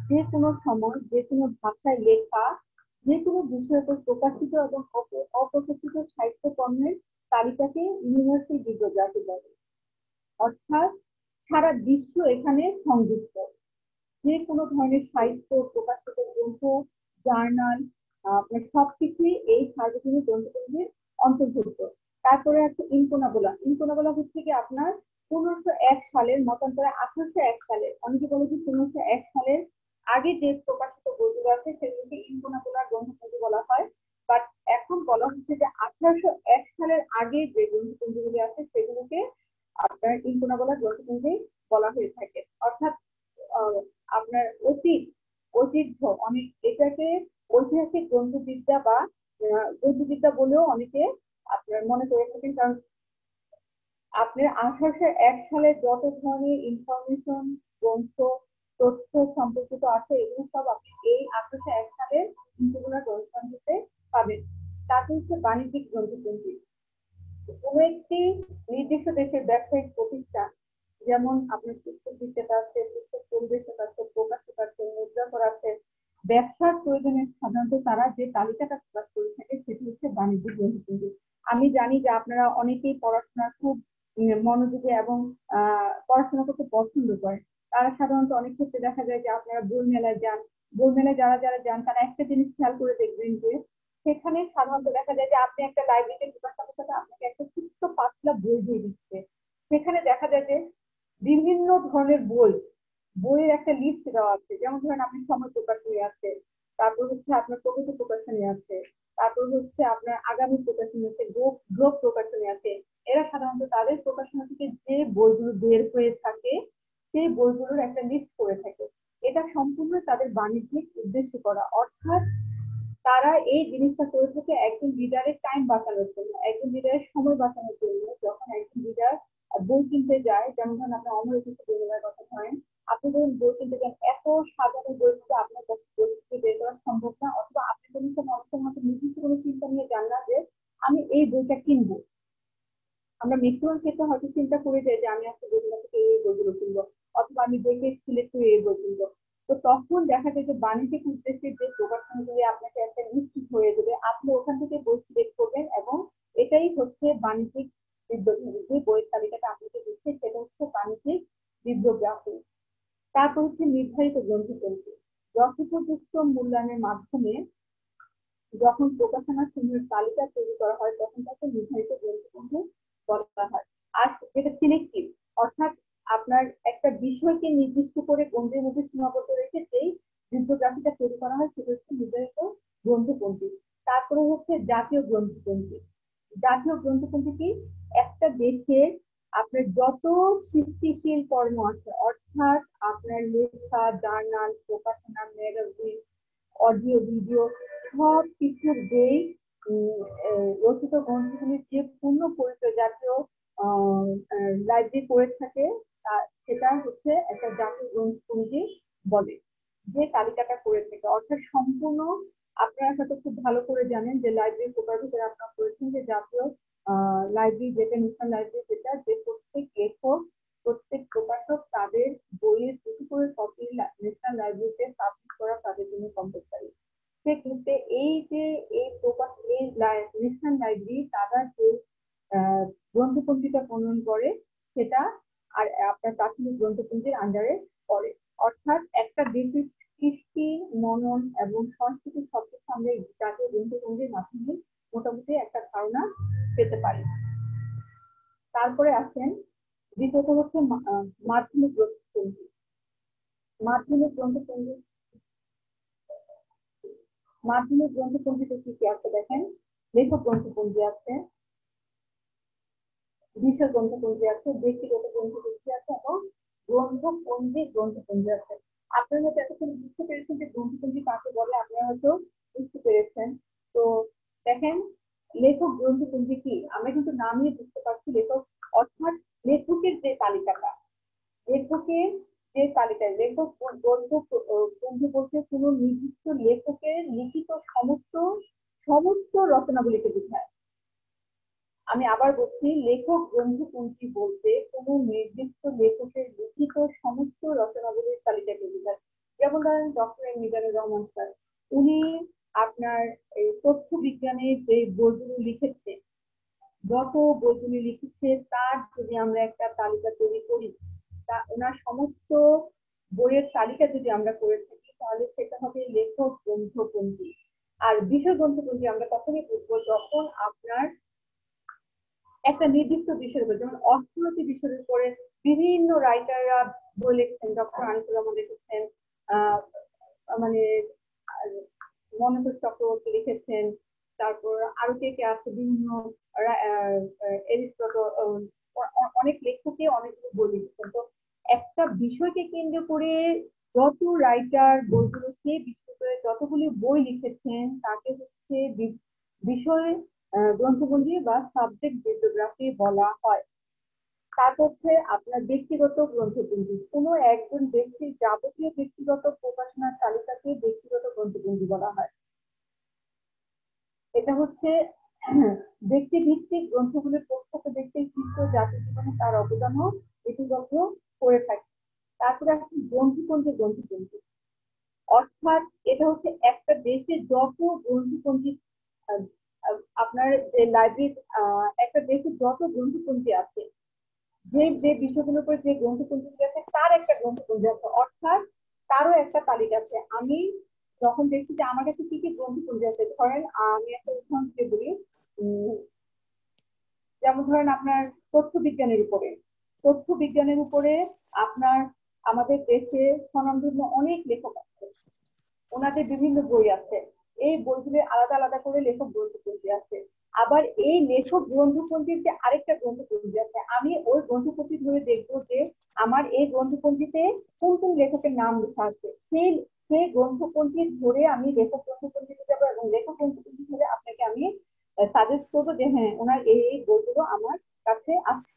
যে কোনো সময়, যে কোনো ভাষায় লেখা যে কোনো বিষয়ের উপর প্রকাশিত এবং অপ্রকাশিত সাহিত্য কর্মের তালিকাকে ইউনিভার্সাল বিবলিওগ্রাফি বলে। অর্থাৎ সারা বিশ্ব এখানে সংযুক্ত। যে কোনো ধরনের সাহিত্য, প্রকাশিত গ্রন্থ, জার্নাল, আপনার সবকিছুই এই সার্বজনীন গ্রন্থপঞ্জির অন্তর্ভুক্ত। তারপরে আছে ইনকোনাবুলা। ইনকোনাবুলা হচ্ছে কি আপনার 1501 সালের মতান্তরে 1801 সালের, অনেকে বলে যে 1501 সালের আগে যে প্রকাশিত বইগুলো আছে সেগুলোকে ইনকোনাবুলা গ্রন্থপঞ্জি বলা হয়। বাট এখন বলা হচ্ছে যে 1801 সালের আগে যে গ্রন্থপঞ্জিগুলি আছে সেগুলোকে আপনার ইনকোনাবুলা গ্রন্থপঞ্জি বলা হয়ে থাকে। অর্থাৎ আপনার ঐতিহ্য অনেক, এটাকে ঐতিহাসিক গ্রন্থবিদ্যা বা গ্রন্থবিদ্যা বলেও অনেকে আপনার মনে করে থাকেন। কারণ আপনার 1801 সালে যত ধরনের ইনফরমেশন, গ্রন্থ, তথ্য সম্পর্কিত আছে এগুলো সব আপনি এই 1801 সালের গ্রন্থগুলো গ্রন্থপঞ্জিতে পাবেন। তাতে হচ্ছে বাণিজ্যিক গ্রন্থপঞ্জি। কোনো একটি নির্দিষ্ট দেশের ব্যবসায়িক প্রতিষ্ঠান, যেমন আপনার পুস্তক বিক্রেতা আছে, পুস্তক পরিবেশক আছে, প্রকাশক আছে, মুদ্রকর আছে, ব্যবসার প্রয়োজনে সাধারণত তারা যে তালিকাটা প্রকাশ করে থাকে সেটি হচ্ছে বাণিজ্যিক গ্রন্থপঞ্জি। আমি জানি যে আপনারা অনেকেই পড়াশোনা খুব মনোযোগী এবং পড়াশোনা করতে পছন্দ করেন। তারা সাধারণত অনেক ক্ষেত্রে দেখা যায় যে আপনারা বই মেলায় যান, বই মেলায় যারা যারা যান তারা একটা জিনিস খেয়াল করে দেখবেন যে সেখানে সাধারণত দেখা যায় যে আপনি একটা লাইব্রেরিতে ঢোকার সাথে সাথে আপনাকে একটা ছোট্ট পাতলা বই দিয়ে দিচ্ছে। সেখানে দেখা যায় যে বিভিন্ন ধরনের বইয়ের একটা লিস্ট দেওয়া আছে। যেমন ধরেন আপনি সময় প্রকাশনী আছে, তারপর হচ্ছে আপনার প্রগতি প্রকাশনী আছে, তারপর হচ্ছে আপনার আগামী প্রকাশনী আছে, গ্লোব প্রকাশনী আছে। এরা সাধারণত তাদের প্রকাশনা থেকে যে বইগুলো বের হয়ে থাকে সেই বইগুলোর একটা লিস্ট করে থাকে। এটা সম্পূর্ণ তাদের বাণিজ্যিক উদ্দেশ্যে করা। অর্থাৎ তারা এই জিনিসটা করে থাকে একজন রিডারের টাইম বাঁচানোর জন্য, একজন রিডারের সময় বাঁচানোর জন্য। যখন একজন রিডার বই কিনতে যায়, যেমন ধরেন আপনি অমর একুশে বইমেলার কথা ধরেন, আপনি যখন বই কিনতে যান এত সাজানো বইগুলো আপনার কাছে বই থেকে বের করা সম্ভব না, অথবা আপনি কোনো সময় অনেক সময় নির্দিষ্ট কোনো চিন্তা নিয়ে যান না যে আমি এই বইটা কিনবো। আমরা ম্যাক্সিমাম ক্ষেত্রে হয়তো চিন্তা করে যাই যে আমি আজকে বইগুলো থেকে এই বইগুলো কিনবো, অথবা আমি বইকে সিলেক্ট করে এই বই কিনবো। তো তখন দেখা যায় যে বাণিজ্যিক উদ্দেশ্যে যে প্রকাশনাগুলি আপনাকে একটা নিশ্চিত হয়ে দেবে, আপনি ওখান থেকে বই সিলেক্ট করবেন এবং এটাই হচ্ছে বাণিজ্যিক বিজ্ঞাপন। যে বইয়ের তালিকাটা আপনাকে দিচ্ছে সেটা হচ্ছে বাণিজ্যিক বিবলিওগ্রাফি। তারপর হচ্ছে নির্ধারিত গ্রন্থপঞ্জি। যথোপযুক্ত মূল্যায়নের মাধ্যমে যখন প্রকাশনা সমূহের তালিকা তৈরি করা হয় তখন তাকে নির্ধারিত গ্রন্থপঞ্জি বলা হয়। আর যেটা সিলেক্টিভ, অর্থাৎ আপনার একটা বিষয়কে নির্দিষ্ট করে গ্রন্থের মধ্যে সীমাবদ্ধ রেখে যেই বিবলিওগ্রাফিটা তৈরি করা হয় সেটা হচ্ছে নির্ধারিত গ্রন্থপঞ্জি। তারপরে হচ্ছে জাতীয় গ্রন্থপঞ্জি। জাতীয় গ্রন্থপঞ্জি কি? একটা দেশের আপনার যত সৃষ্টিশীল কর্ম আছে, অর্থাৎ আপনার লেখা, জার্নাল, প্রকাশনা, ম্যাগাজিন, অডিও, ভিডিও সব কিছুর যেই রচিত গ্রন্থগুলির যে পূর্ণ পরিচয় জাতীয় লাইব্রেরি করে থাকে সেটা হচ্ছে একটা জাতীয় গ্রন্থপঞ্জি বলে, যে তালিকাটা করে থাকে। অর্থাৎ সম্পূর্ণ আপনারা হয়তো খুব ভালো করে জানেন যে লাইব্রেরি কোটার ভিতরে আপনারা করেছেন যে জাতীয় লাইব্রেরি যেটা ন্যাশনাল লাইব্রেরি, যেটা যে প্রত্যেক লেখক, প্রত্যেক প্রকাশক তাদের বইয়ের দুটি করে কপি ন্যাশনাল লাইব্রেরিতে পাবলিশ করা তাদের জন্য কম্পালসারি। সেক্ষেত্রে এই যে এই ন্যাশনাল লাইব্রেরি তারা যে গ্রন্থপঞ্জিটা প্রণয়ন করে সেটা আর আপনার প্রাথমিক গ্রন্থপঞ্জির আন্ডারে পড়ে। অর্থাৎ একটা দেশের কৃষ্টি, মনন এবং সংস্কৃতির সবকিছু আমরা জাতীয় গ্রন্থপঞ্জির মাধ্যমে মোটামুটি একটা ধারণা পেতে পারি। তারপরে আসেন দ্বিতীয়ত হচ্ছে মাধ্যমিক গ্রন্থপঞ্জি। মাধ্যমিক গ্রন্থপঞ্জি মাধ্যমিক গ্রন্থপঞ্জিতে কি কি আছে দেখেন, লেখক গ্রন্থপঞ্জি আছে, বিষয় গ্রন্থপঞ্জি আছে, ব্যক্তিগত গ্রন্থপঞ্জি আছে এবং গ্রন্থপঞ্জি আছে। আপনারা হয়তো এতক্ষণ বুঝতে পেরেছেন যে গ্রন্থপঞ্জি কাকে বলে, আপনারা হয়তো বুঝতে পেরেছেন। তো দেখেন লেখক গ্রন্থপঞ্জি কি, আমরা কিন্তু নামই বুঝতে পারছি লেখক, অর্থাৎ লেখকের যে তালিকাটা, লেখকের যে তালিকায় লেখক গ্রন্থপঞ্জি বলতে কোনো নির্দিষ্ট লেখকের লিখিত সমস্ত রচনাবলীকে বোঝায়। আমি আবার বলছি, লেখক গ্রন্থপঞ্জি বলতে কোনো নির্দিষ্ট লেখকের লিখিত সমস্ত রচনাবলীর তালিকাকে বোঝায়। যেমন ধরেন doctor M Mizanur Rahman sir, উনি আপনার এই তথ্য বিজ্ঞানের যে বইগুলো লিখেছে, যত বইগুলি লিখেছে তার যদি আমরা একটা তালিকা তৈরি করি, তা ওনার সমস্ত বইয়ের তালিকা যদি আমরা করে থাকি তাহলে সেটা হবে লেখক গ্রন্থপঞ্জি। আর বিষয় গ্রন্থপঞ্জি আমরা তখনই বুঝবো যখন আপনার একটা নির্দিষ্ট বিষয়ের উপর, যেমন অর্থনীতি বিষয়ের উপরে বিভিন্ন রাইটাররা বই লিখেছেন, ডক্টর আনিসুর রহমান লিখেছেন, মানে মনোজ চক্রবর্তী লিখেছেন, তারপর আরো কে আছে বিভিন্ন এরিস্টটল, অনেক লেখকই অনেকগুলো বই লিখেছেন। তো একটা বিষয়কে কেন্দ্র করে যত রাইটার বইগুলোকে বিশেষ করে যতগুলি বই লিখেছেন তাকে হচ্ছে বিষয় গ্রন্থপঞ্জি বা সাবজেক্ট বিবলিওগ্রাফি বলা হয়। তার হচ্ছে আপনার ব্যক্তিগত গ্রন্থপঞ্জি, কোনো একজন ব্যক্তির যাবতীয় ব্যক্তিগত প্রকাশনার তালিকাকে ব্যক্তিগত গ্রন্থপঞ্জি বলা হয়। এটা হচ্ছে ব্যক্তি ভিত্তিক গ্রন্থগুলির প্রত্যেক ব্যক্তির কৃষ্ট জাতির জীবনে তার অবদানও লিপিবদ্ধ করে থাকে। তারপরে আছে গ্রন্থপঞ্জি। অর্থাৎ এটা হচ্ছে একটা দেশে যত গ্রন্থপঞ্জি, আপনার যে লাইব্রেরি, একটা দেশে যত গ্রন্থপঞ্জি আছে, যে বিষয়গুলোর উপর যে গ্রন্থপঞ্জি আছে তার একটা গ্রন্থপঞ্জি আছে, অর্থাৎ তারও একটা তালিকা আছে। আমি যখন দেখছি যে আমার কাছে কি কি গ্রন্থপঞ্জি আছে, ধরেন আমি একটা উদাহরণ দিয়ে বলি, যেমন ধরেন আপনার তথ্য বিজ্ঞানের উপরে আপনার আমাদের দেশে স্বনামধন্য অনেক লেখক আছে, ওনাদের বিভিন্ন বই আছে, এই বইগুলি আলাদা আলাদা করে লেখক গ্রন্থপঞ্জি আছে। আবার এই লেখক গ্রন্থপঞ্জির যে আরেকটা গ্রন্থপঞ্জি আছে, আমি ওই গ্রন্থপঞ্জি ধরে দেখবো যে আমার এই গ্রন্থপঞ্জিতে কোন কোন লেখকের নাম লেখা আছে, সেই গ্রন্থপঞ্জি ধরে আমি লেখক গ্রন্থপঞ্জিতে যাবো এবং লেখক গ্রন্থপঞ্জি ধরে আপনাকে আমি সাজেস্ট করবো যে হ্যাঁ ওনার এই বইগুলো আমার কাছে আছে।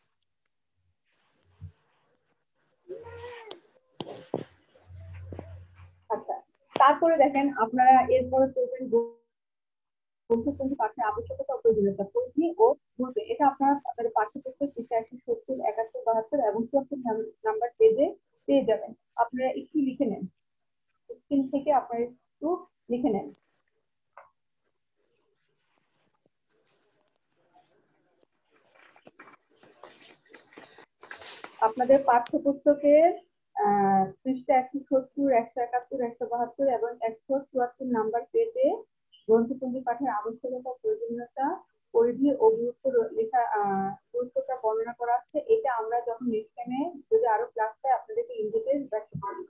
আচ্ছা, তারপরে দেখেন আপনারা এরপরে করবেন গ্রন্থপঞ্জি পাঠের আবশ্যকতা ও প্রয়োজনীয়তা, পরিধি ও গুরুত্ব। এটা আপনারা আপনাদের পাঠ্যপুস্তক পৃষ্ঠা 170, 71, 72 এবং 74 নাম্বার পেজে পেয়ে যাবেন। আপনারা একটু লিখে নেন, স্ক্রিন থেকে আপনারা একটু লিখে নেন। আপনাদের পাঠ্যপুস্তকের পৃষ্ঠা 170, 171, 172 এবং 174 নাম্বার পেজে গ্রন্থপঞ্জি পাঠের আবশ্যকতা, প্রয়োজনীয়তা, পরিধি ও গুরুত্ব লেখা গুরুত্বটা বর্ণনা করা আছে। এটা আমরা যখন নেক্সট টাইমে যদি আরো ক্লাস পাই আপনাদেরকে ইন ডিটেইলস ব্যাখ্যা করব।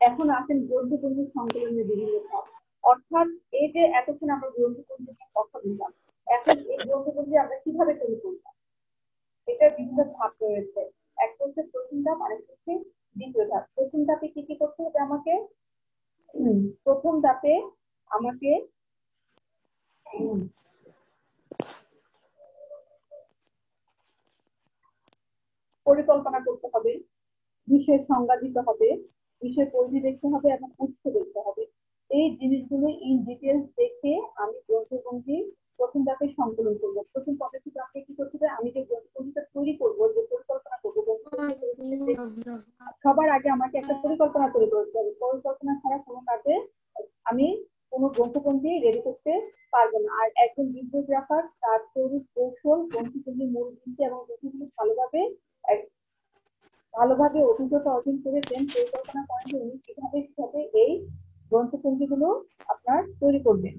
এখন আসেন গ্রন্থপঞ্জি সংকলনের বিভিন্ন ধাপ। অর্থাৎ এই যে এতক্ষণ আমরা গ্রন্থপঞ্জি নিয়ে কথা বললাম, এখন এই গ্রন্থপঞ্জি আমরা কিভাবে তৈরি করব, এটা বিভিন্ন ধাপ রয়েছে। একটা হচ্ছে প্রথম ধাপ, আরেকটা হচ্ছে দ্বিতীয় ধাপ। প্রথম ধাপে কি কি করতে হবে আমাকে? প্রথম ধাপে আমাকে পরিকল্পনা করতে হবে, বিষয়ের সংজ্ঞা দিতে হবে, বিষয় পরিধি দেখতে হবে এবং উৎস দেখতে হবে। এই জিনিসগুলো ইন ডিটেলস দেখে আমি গ্রন্থপঞ্জি প্রথম ধাপে সংকলন করবো। প্রথম পদক্ষেপে আমাকে কি করতে হবে? আমি যে গ্রন্থপঞ্জিটা তৈরি করবো, যে পরিকল্পনা করবো, সবার আগে আমাকে একটা পরিকল্পনা তৈরি করতে হবে। পরিকল্পনা ছাড়া কোনো কাজে আমি কোনো গ্রন্থপঞ্জি রেডি করতে পারবো না। আর একজন ভিডিওগ্রাফার তার তৈরি কৌশল, গ্রন্থপঞ্জির মূল নীতি এবং বিষয়গুলো ভালোভাবে অভিজ্ঞতা অর্জন করে দেন পরিকল্পনা করেন যে উনি কিভাবে এই গ্রন্থপঞ্জিগুলো আপনার তৈরি করবেন।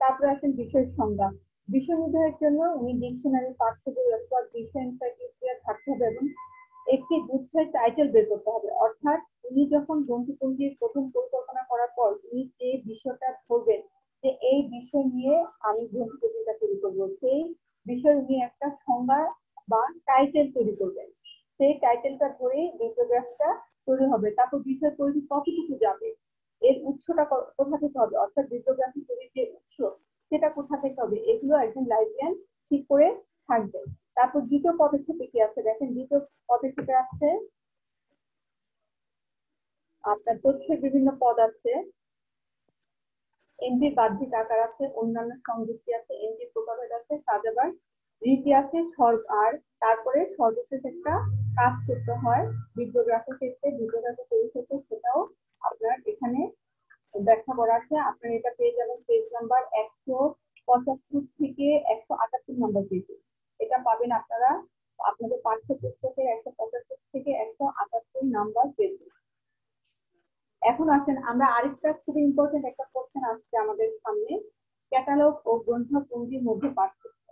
তারপরে আসেন বিষয়ের সংজ্ঞা। বিষয় নির্ধারণের জন্য উনি ডিকশনারি, পাঠ্য বই অথবা বিষয় এনসাইক্লোপিডিয়া থাকতে হবে এবং একটি গুচ্ছের টাইটেল বের করতে হবে। অর্থাৎ উনি যখন গ্রন্থপঞ্জির প্রথম পরিকল্পনা করার পর উনি যে বিষয়টা ধরবেন যে এই বিষয় নিয়ে আমি গ্রন্থপঞ্জিটা তৈরি করবো, সেই বিষয় নিয়ে একটা সংজ্ঞা বা টাইটেল তৈরি করবেন। সেই টাইটেলটা ধরেই বিbliography তৈরি হবে। তারপর বিষয় পরিধি কতটুকু যাবে, এর উৎসটা কোথা থেকে হবে, অর্থাৎ বিbliography তৈরির যে উৎস সেটা কোথা থেকে হবে, এগুলো একজন লাইব্রেরিয়ান ঠিক করে থাকবে। তারপর দ্বিতীয় পদক্ষেপে কি আছে দেখেন, দ্বিতীয় পদক্ষেপে আছে আপনার তথ্যের বিভিন্ন পদ আছে, এমপি বাহ্যিক আকার আছে, অন্যান্য সংযুক্তি আছে, এমপি প্রকারভেদ আছে, সাজাবার রীতি আছে, আর তারপরে সর্বশেষ একটা কাজ করতে হয় বিbliography ক্ষেত্রে, বিbliography তৈরি করতে, সেটাও আপনার এখানে ব্যাখ্যা করা আছে। আপনার এটা পেয়ে যাবেন পেজ নাম্বার 175 থেকে 178 নম্বর পেজে। এটা পাবেন আপনারা আপনাদের পাঠ্যপুস্তকের 175 থেকে 178 নাম্বার পেজে। এখন আসেন আমরা আরেকটা খুব ইম্পর্টেন্ট একটা কোশ্চেন আসছে আমাদের সামনে, ক্যাটালগ ও গ্রন্থপঞ্জির মধ্যে পার্থক্য।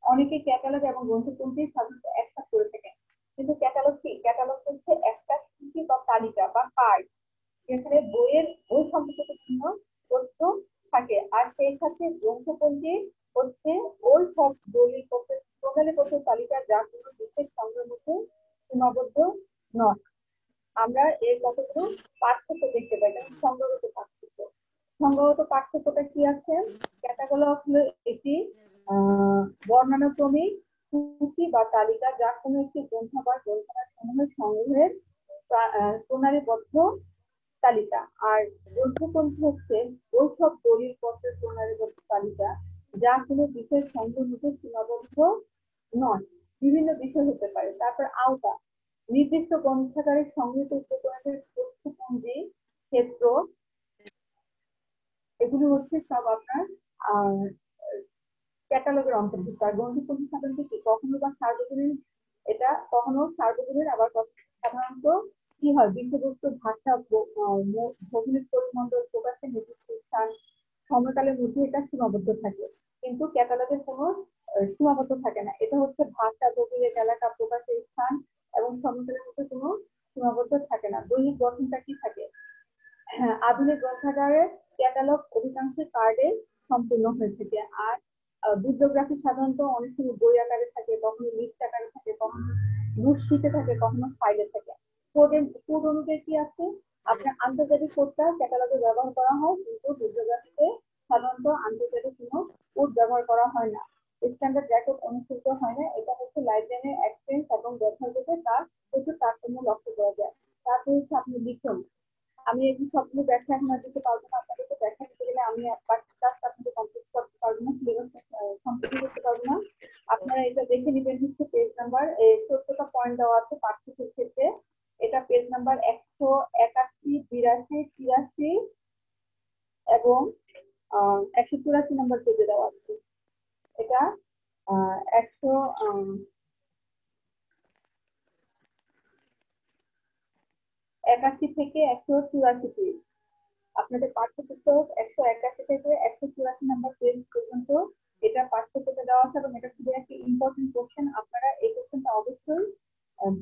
অনেকে ক্যাটালগ এবং গ্রন্থপঞ্জি সাধারণত একটা করে থাকেন, কিন্তু ক্যাটালগ কি? ক্যাটালগ হচ্ছে একটা সূচি বা তালিকা বা কার্ড, যেখানে বই সম্পর্কিত বিভিন্ন তথ্য থাকে। আর সেই সাথে গ্রন্থপঞ্জি হচ্ছে ওই সব প্রণালীবদ্ধ তালিকা যা কোনো বিশেষ সংগ্রহের মধ্যে সীমাবদ্ধ নয়। আমরা এর কতগুলো পার্থক্য দেখতে পাই, যেমন সংগ্রহগত পার্থক্য। সংগ্রহগত পার্থক্যটা কি আছে? ক্যাটালগ হলো এটি বর্ণানুক্রমিক সূচি বা তালিকা যা কোনো একটি গ্রন্থ বা গ্রন্থাগার সমূহের সংগ্রহের প্রণালীবদ্ধ তালিকা। আর গ্রন্থপঞ্জি হচ্ছে ওই সব দলিল পত্রের প্রণালীবদ্ধ তালিকা যা কোনো বিষয় সংগ্রহের মধ্যে সীমাবদ্ধ নয়, বিভিন্ন বিষয় হতে পারে। তারপর আওতা, নির্দিষ্ট গ্রন্থাগারে সংগৃহীত উপকরণের তথ্যপঞ্জি, ক্ষেত্র, এগুলি হচ্ছে সব আপনার ক্যাটালগের অন্তর্ভুক্ত। আর গ্রন্থপঞ্জি সাধারণত কি কখনো বা সার্বজনীন, এটা কখনো সার্বজনীন, আবার সাধারণত কি হয় বিষয়বস্তু, ভাষা, ভৌগোলিক পরিমণ্ডল, প্রকাশের নির্দিষ্ট স্থান, সময়কালের মধ্যে এটা সীমাবদ্ধ থাকে। কিন্তু ক্যাটালগের কোনো সীমাবদ্ধ থাকে না, এটা হচ্ছে ভাষা, ভৌগোলিক এলাকা, প্রকাশের স্থান এবং সময়কালের মধ্যে কোনো সীমাবদ্ধ থাকে না। দৈহিক গঠনটা কি থাকে? আধুনিক গ্রন্থাগারে ক্যাটালগ অধিকাংশ কার্ডে সম্পূর্ণ হয়ে থাকে। আর বিbliography সাধারণত অনেক সময় বই আকারে থাকে, কখনো লিস্ট আকারে থাকে, কখনো নোট শিটে থাকে, কখনো ফাইলে থাকে। কোড অনুযায়ী কি আছে? আপনার আন্তর্জাতিক কোডটা ক্যাটালগে ব্যবহার করা হয়, কিন্তু বিbliographyতে সাধারণত আন্তর্জাতিক কোনো কোড ব্যবহার করা হয় না, স্ট্যান্ডার্ড রেকর্ড অনুসৃত হয় না। এটা হচ্ছে লাইব্রেরিয়ানের এক্সপেরিয়েন্স এবং ব্যবহারকারীদের তার প্রচুর তারতম্য লক্ষ্য করা যায়। তারপর হচ্ছে আপনি লিখুন। আমি এই সবগুলো ব্যাখ্যা এখন আর দিতে পারবো না, আপনাদেরকে ব্যাখ্যা দিতে গেলে আমি আপনাদের কমপ্লিট করতে পারবো না, সিলেবাস কমপ্লিট করতে পারবো না। আপনারা এটা দেখে নেবেন হচ্ছে পেজ নাম্বার 14টা পয়েন্ট দেওয়া আছে পাঠ্যের ক্ষেত্রে। এটা পেজ নাম্বার 181, 82, 83 এবং 184 নম্বর পেজে দেওয়া আছে। এটা 181 থেকে 184 পেজ। আপনাদের পাঠ্যপুস্তক 181 থেকে 184 নাম্বার পেজ পর্যন্ত এটা পাঠ্যপুস্তকে দেওয়া আছে এবং এটা খুবই একটা ইম্পর্টেন্ট কোশ্চেন। আপনারা এই কোশ্চেনটা অবশ্যই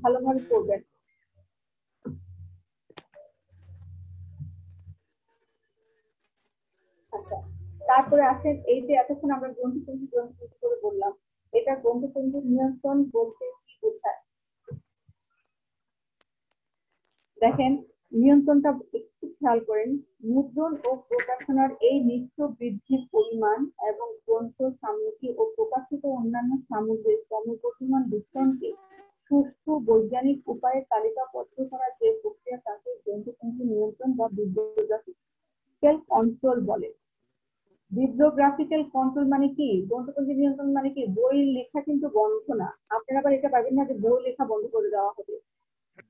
ভালোভাবে পড়বেন। আচ্ছা, তারপরে আসেন এই যে এতক্ষণ আমরা গ্রন্থিপঞ্জি করে বললাম, এটা গ্রন্থিপঞ্জি নিয়ন্ত্রণ বলতে কি বোঝায়? দেখেন, নিয়ন্ত্রণটা একটু খেয়াল করেন। মুদ্রণ ও প্রকাশনার এই নিত্য বৃদ্ধির পরিমাণ এবং গ্রন্থ সামগ্রী ও প্রকাশিত অন্যান্য সামগ্রীর ক্রমবর্ধমান বিতরণকে সুষ্ঠু বৈজ্ঞানিক উপায়ে তালিকাবদ্ধ করার যে প্রক্রিয়া তাকে গ্রন্থপঞ্জি নিয়ন্ত্রণ বা বিব্লিওগ্রাফিক্যাল কন্ট্রোল বলে। বিব্লিওগ্রাফিক্যাল কন্ট্রোল মানে কি? গ্রন্থপঞ্জি নিয়ন্ত্রণ মানে কি? বই লেখা কিন্তু বন্ধ না। আপনারা আবার এটা পাবেন না যে বই লেখা বন্ধ করে দেওয়া হবে।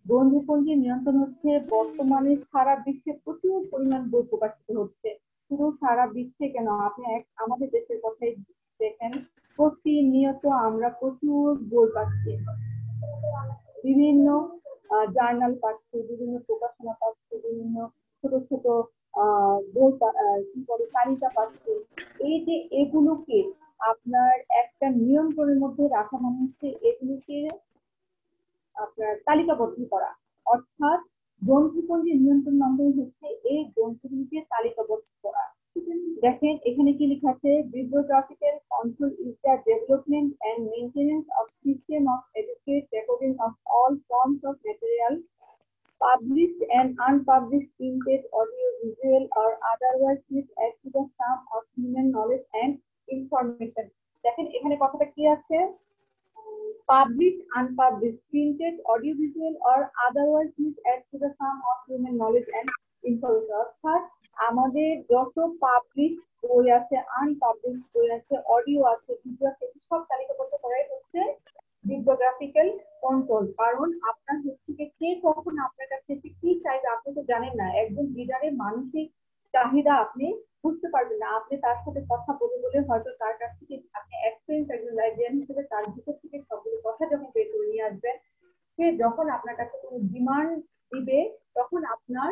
গ্রন্থপঞ্জি নিয়ন্ত্রণ হচ্ছে বর্তমানে সারা বিশ্বে প্রচুর পরিমাণ বই প্রকাশিত হচ্ছে। শুধু সারা বিশ্বে কেন, আপনি আমাদের দেশের কথাই দেখেন, প্রতিনিয়ত আমরা প্রচুর বই পাচ্ছি, বিভিন্ন জার্নাল পাচ্ছি, বিভিন্ন প্রকাশনা পাচ্ছি, বিভিন্ন ছোট ছোট বই কি বলে তালিকা পাচ্ছি। এই যে এগুলোকে আপনার একটা নিয়ন্ত্রণের মধ্যে রাখা মানে হচ্ছে এগুলোকে আপনার তালিকাবদ্ধ করা, অর্থাৎ গ্রন্থপঞ্জি নিয়ন্ত্রণ নম্বর হচ্ছে এই গ্রন্থগুলিকে তালিকাবদ্ধ করা। দেখেন এখানে কি লেখা আছে, bibliographical control is the development and maintenance of system of educate recording of all forms of material published and unpublished, printed, audio, visual, or otherwise which add to the sum of human knowledge and information. দেখেন এখানে কথাটা কি আছে, published, unpublished, printed, audiovisual, or otherwise which add to the sum of human knowledge and information. অর্থাৎ আমাদের যত publish বই আছে, আনপাবলিশ বই আছে, অডিও আছে, ভিডিও আছে, সব তালিকাবদ্ধ করাই হচ্ছে বিব্লিওগ্রাফিক্যাল কন্ট্রোল। কারণ আপনার হচ্ছে কে কখন আপনার কাছ থেকে কি চাইবে আপনি তো জানেন না। একজন লিডারের মানসিক চাহিদা আপনি বুঝতে পারবেন না। আপনি তার সাথে কথা বলে বলে হয়তো তার কাছ থেকে আপনি এক্সপেরিয়েন্স একজন লাইব্রেরিয়ান হিসেবে তার ভিতর থেকে সবগুলো কথা যখন বের করে নিয়ে আসবেন, সে যখন আপনার কাছে কোনো ডিমান্ড দিবে তখন আপনার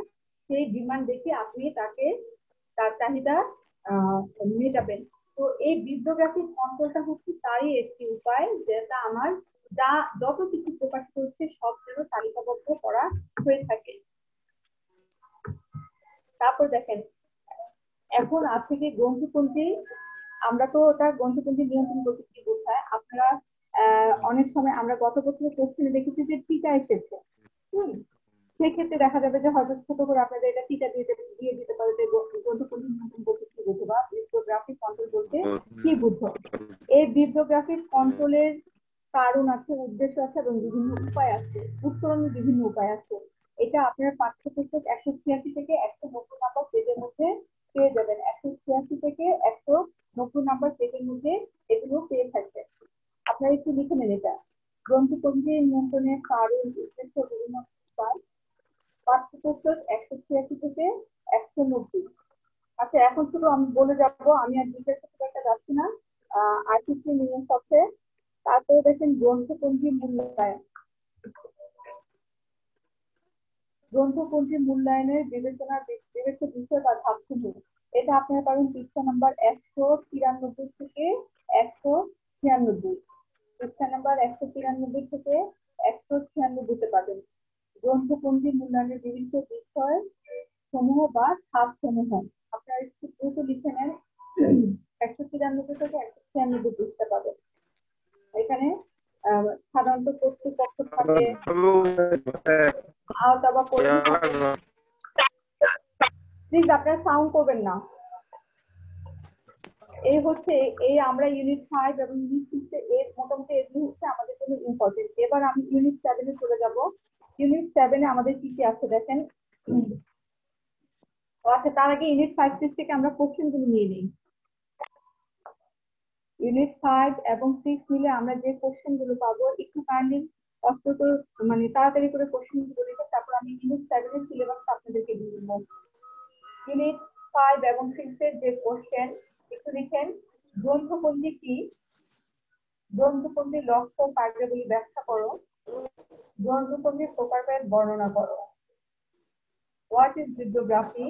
সেই ডিমান্ড দেখে আপনি তাকে তার চাহিদা মেটাবেন। তো এই বিব্লিওগ্রাফিক কন্ট্রোলটা হচ্ছে তারই একটি উপায়, যেটা আমার যা যত কিছু প্রকাশিত হচ্ছে সব যেন তালিকাবদ্ধ করা হয়ে থাকে। তারপর দেখেন, এখন আজ থেকে গ্রন্থপঞ্জি, আমরা তো ওটা গ্রন্থপঞ্জি নিয়ন্ত্রণ করতে কি বোঝায়, আপনারা অনেক সময় আমরা গত বছরের কোশ্চেনে দেখেছি যে টিকা এসেছে। সেক্ষেত্রে দেখা যাবে যে হয়তো ছোট করে আপনাদের এটা টিকা দিয়ে দিতে পারে যে গ্রন্থপঞ্জি নিয়ন্ত্রণ বলতে কি বুঝো বা বিব্লিওগ্রাফিক কন্ট্রোল বলতে কি বুঝো। এই বিব্লিওগ্রাফিক কন্ট্রোলের কারণ আছে, উদ্দেশ্য আছে এবং বিভিন্ন উপায় আছে, উত্তরণের বিভিন্ন উপায় আছে। এটা আপনার পাঠ্যপুস্তক 186 থেকে 190 নাম্বার পেজের মধ্যে পেয়ে যাবেন। 186 থেকে 190 নাম্বার পেজের মধ্যে এগুলো পেয়ে থাকবেন। আপনারা একটু লিখে নেন এটা, গ্রন্থপঞ্জি নিয়ন্ত্রণের কারণ, উদ্দেশ্য, বিভিন্ন উপায়, পাঠ্যপুস্তক 186 থেকে 190। আচ্ছা, এখন শুধু আমি বলে যাবো, আমি আর ডিটেলস একটা যাচ্ছি না। আর্টিস্টিক মিনিং হচ্ছে, তারপরে দেখেন গ্রন্থপঞ্জি মূল্যায়ন। গ্রন্থপঞ্জি মূল্যায়নের বিবেচ্য বিষয় বা ধাপসমূহ, এটা আপনারা পাবেন পৃষ্ঠা নাম্বার 193 থেকে 196। পৃষ্ঠা নাম্বার 193 থেকে 196 পাবেন গ্রন্থপঞ্জি মূল্যায়নের বিভিন্ন বিষয় সমূহ বা ধাপ সমূহ। আপনারা একটু দ্রুত লিখে নেন, 193 থেকে 196 পৃষ্ঠা পাবেন। এখানে সাধারণত কর্তৃপক্ষ থাকে, আওতা বা প্লিজ আপনারা সাউন্ড করবেন না। এই হচ্ছে এই আমরা ইউনিট 5 এবং ইউনিট 6 এর মোটামুটি এগুলো হচ্ছে আমাদের জন্য ইম্পর্টেন্ট। এবার আমি ইউনিট 7 এ চলে যাব। ইউনিট 7 এ আমাদের কি কি আছে দেখেন। আচ্ছা, তার আগে ইউনিট 5 থেকে আমরা কোশ্চেনগুলো নিয়ে নিই। ইউনিট 5 এবং 6 মিলে আমরা যে কোশ্চেনগুলো পাবো, একটু কাইন্ডলি কষ্ট করে মানে তাড়াতাড়ি করে কোশ্চেনগুলো লিখে তারপর আমি ইউনিট 7 এর সিলেবাসটা আপনাদেরকে দিয়ে দেব। ইউনিট 5 এবং 6 এর যে কোশ্চেন একটু লিখেন, গ্রন্থপঞ্জি কি? গ্রন্থপল্লীর লক্ষ্য ও কার্যাবলী ব্যাখ্যা করো। গ্রন্থপল্লীর প্রকারভেদ বর্ণনা করো। What is bibliography?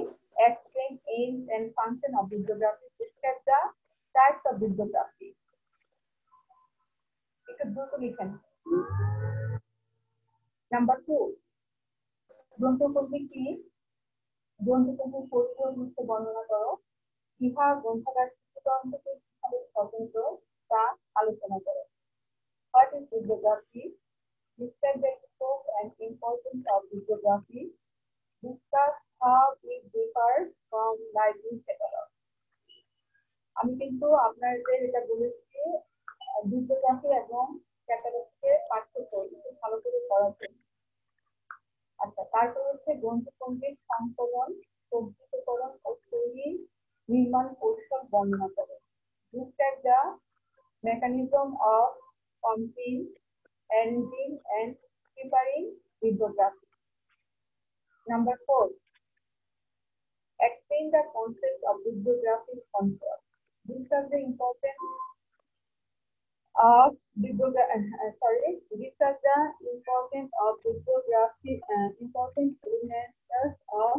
Explain aims and function of bibliography. Describe the types of bibliography. একটু দ্রুত লিখেন। নাম্বার 2, গ্রন্থপল্লী কি? গ্রন্থপল্লীর পরিচয় বর্ণনা করো। বিভাগ গ্রন্থাগার গ্রন্থ কিভাবে স্বতন্ত্র তা আলোচনা করো। What is bibliography? Describe the scope and importance of bibliography. Discuss how it differs from library catalog. আমি কিন্তু আপনাদের এটা বলেছি বিbliography এবং ক্যাটালগের পার্থক্য একটু ভালো করে পড়ার জন্য। আচ্ছা, তারপর হচ্ছে গ্রন্থপল্লীর সংকলন, প্রস্তুতকরণ ও তৈরি নির্মাণ কৌশল বর্ণনা করে। Describe the mechanism of compiling, arranging and preparing bibliography. Number 4, explain the concept of bibliographic control. Discuss the importance of discuss the importance of important elements of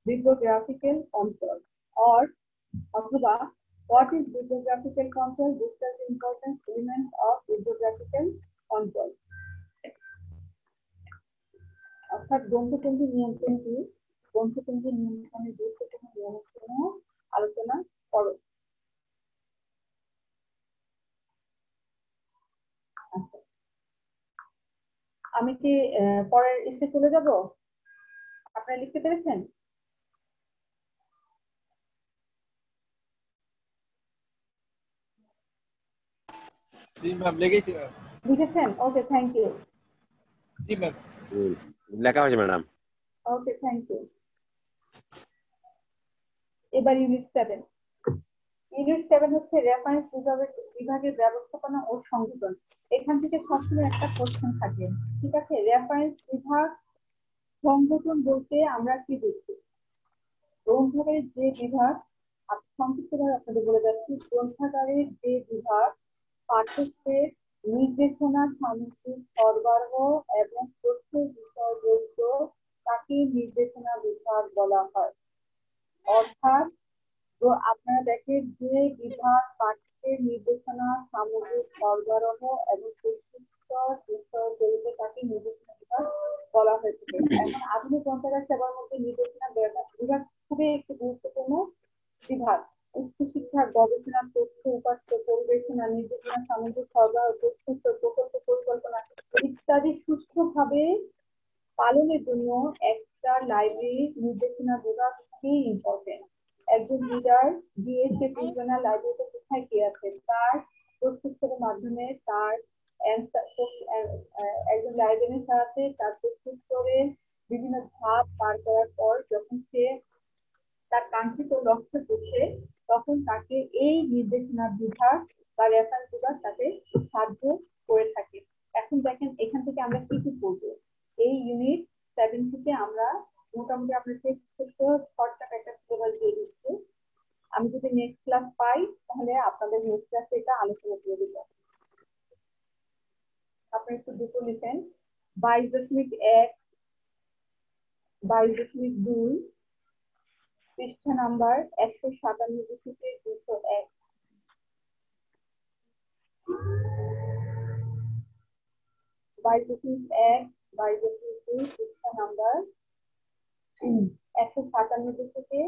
bibliographical control. Or অথবা what is bibliographical control? Discuss the important elements of bibliographical control. অর্থাৎ গ্রন্থপল্লী নিয়ন্ত্রণ কি? গ্রন্থপল্লী নিয়ন্ত্রণের গুরুত্বপূর্ণ নিয়মসমূহ আলোচনা করো। আমি কি পরের এসে চলে যাব? আপনারা লিখতে পেরেছেন? জি ম্যাম, লিখেছি ম্যাম। লিখেছেন? Okay, thank you. জি ম্যাম, লেখা হয়েছে ম্যাডাম। Okay, thank you. এবার ইউনিট 7। ইউনিট 7 হচ্ছে রেফারেন্স বিভাগের ব্যবস্থাপনা ও সংগঠন। এখান থেকে সবসময় একটা কোশ্চেন থাকে, ঠিক আছে? রেফারেন্স বিভাগ সংগঠন বলতে আমরা কি বুঝি? গ্রন্থাগারের যে বিভাগ, সংক্ষিপ্তভাবে আপনাদের বলে যাচ্ছি, গ্রন্থাগারের যে বিভাগ পাঠ্যের নির্দেশনা, সামগ্রী সরবরাহ এবং তথ্য বিষয়বস্তু তাকে নির্দেশনা বিভাগ বলা হয়। অর্থাৎ আপনারা দেখেন যে বিভাগ পাঠ্যের নির্দেশনা, সামগ্রী সরবরাহ এবং তথ্য বিষয়বস্তু তাকে নির্দেশনা বিভাগ বলা হয়ে থাকে। এখন আধুনিক গ্রন্থাগার সেবার মধ্যে নির্দেশনা বিভাগ খুবই একটি গুরুত্বপূর্ণ বিভাগ। উচ্চশিক্ষা, গবেষণা, তথ্য উপাত্ত, পরিবেশনা, নির্দেশনা, সামগ্রিক সরবরাহ, তথ্য প্রকল্প পরিকল্পনা ইত্যাদি সুষ্ঠুভাবে পালনের জন্য একটা লাইব্রেরি নির্দেশনা বিভাগ কি ইম্পর্টেন্ট। একজন লিডার গিয়ে সে বুঝবে না লাইব্রেরিতে কোথায় কি আছে, তার প্রস্তুতের মাধ্যমে তার একজন লাইব্রেরিয়ানের সাথে তার প্রস্তুতের বিভিন্ন ধাপ পার করার পর যখন সে তার কাঙ্ক্ষিত লক্ষ্যে পৌঁছে তখন তাকে এই নির্দেশনা বিভাগ বা রেফারেন্স বিভাগ তাকে সাহায্য করে থাকে। এখন দেখেন এখান থেকে আমরা কি কি করবো। এই ইউনিট 7 থেকে আমরা মোটামুটি আপনাদের শর্টকাট একটা সিলেবাস দিয়ে দিচ্ছি। আমি যদি নেক্সট ক্লাস পাই তাহলে আপনাদের নেক্সট ক্লাসে এটা আলোচনা করে দিব। আপনি একটু দুটো লিখেন। 22.1, 22.2, পৃষ্ঠা নাম্বার 197 থেকে 201। 22.1, 22.2, পৃষ্ঠা নাম্বার 197 থেকে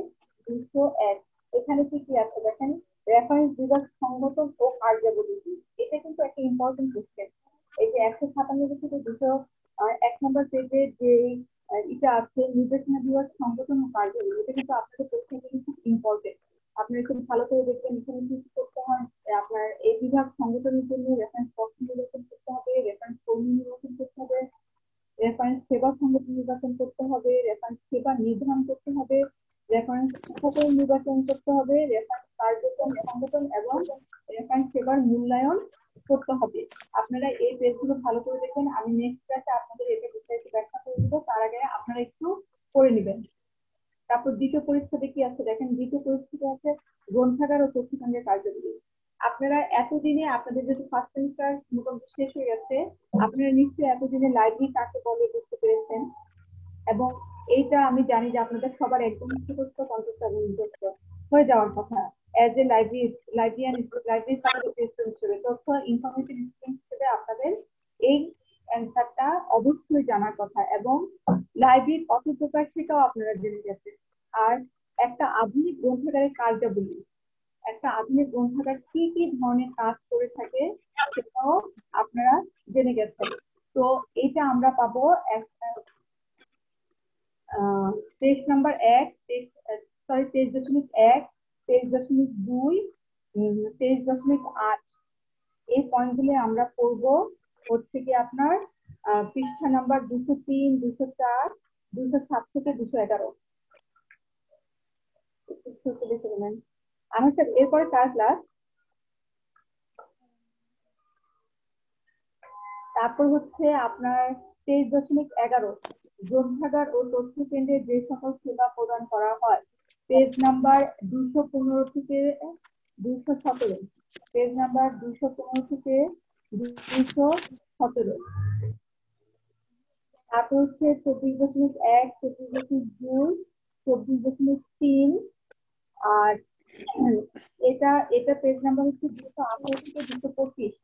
201। এখানে কি কি আছে দেখেন, রেফারেন্স বিভাগ সংগঠন ও কার্যাবলী। এটা কিন্তু একটা ইম্পর্টেন্ট কোশ্চেন। এই যে 197 থেকে 201 নম্বর পেজে যে এটা আছে নির্দেশনা বিভাগ সংগঠন ও কার্যাবলী, এটা কিন্তু আপনাদের পরীক্ষার জন্য খুব ইম্পর্টেন্ট। আপনারা একটু ভালো করে দেখবেন এখানে কি করতে হয়। আপনার এই বিভাগ সংগঠনের জন্য রেফারেন্স পক্ষ নির্বাচন করতে হবে, রেফারেন্স কর্মী নির্বাচন করতে হবে, রেফারেন্স সেবা সংগঠন নির্বাচন করতে হবে, রেফারেন্স সেবা নির্ধারণ করতে হবে, রেফারেন্স উপকরণ নির্বাচন করতে হবে, রেফারেন্স কার্যক্রম সংগঠন এবং রেফারেন্স সেবার মূল্যায়ন করতে হবে। আপনারা এই পেজগুলো ভালো করে দেখবেন। আমি নেক্সট ক্লাসে আপনাদের এটা বিস্তারিত ব্যাখ্যা করে দেবো, তার আগে আপনারা একটু করে নেবেন। তারপর দ্বিতীয় পরিচ্ছেদে কি আছে দেখেন, দ্বিতীয় পরিচ্ছেদে আছে গ্রন্থাগার ও তথ্যকেন্দ্রের কার্যাবলী। আপনারা এতদিনে আপনাদের যেহেতু ফার্স্ট সেমিস্টার মোটামুটি শেষ হয়ে গেছে, আপনারা নিশ্চয়ই এতদিনে লাইব্রেরি কাকে বলে বুঝতে পেরেছেন। এবং এইটা আমি জানি যে আপনাদের সবার একদম মুখস্থ কন্টেস্ট এবং মুখস্থ হয়ে যাওয়ার কথা। অ্যাজ এ লাইব্রেরিয়ান হিসেবে তথ্য ইনফরমেশন স্টুডেন্ট হিসেবে আপনাদের এই অ্যান্সারটা অবশ্যই জানার কথা, এবং লাইব্রেরির কত প্রকার সেটাও আপনারা জেনে গেছেন। আর একটা আধুনিক গ্রন্থাগারের কার্যাবলী, একটা আধুনিক গ্রন্থাগার কি কি ধরনের কাজ করে থাকে সেটাও আপনারা জেনে গেছেন। তো এইটা আমরা পাবো একটা পেজ নাম্বার 1, 23.1, 23.2, 23.8 এই পয়েন্টগুলো আমরা পড়ব হচ্ছে কি আপনার পৃষ্ঠা নাম্বার 203, 204, 207 থেকে 211। আমার সাথে এরপরে কার ক্লাস? তারপর হচ্ছে আপনার 23.11 গ্রন্থাগার ও তথ্য কেন্দ্রে যে সকল সেবা প্রদান করা হয়, পেজ নাম্বার 215 থেকে 217, পেজ নাম্বার 215 থেকে 217। তারপর হচ্ছে 24.1, 24.2, 24.3, আর এটা পেজ নাম্বার হচ্ছে 218 থেকে 225,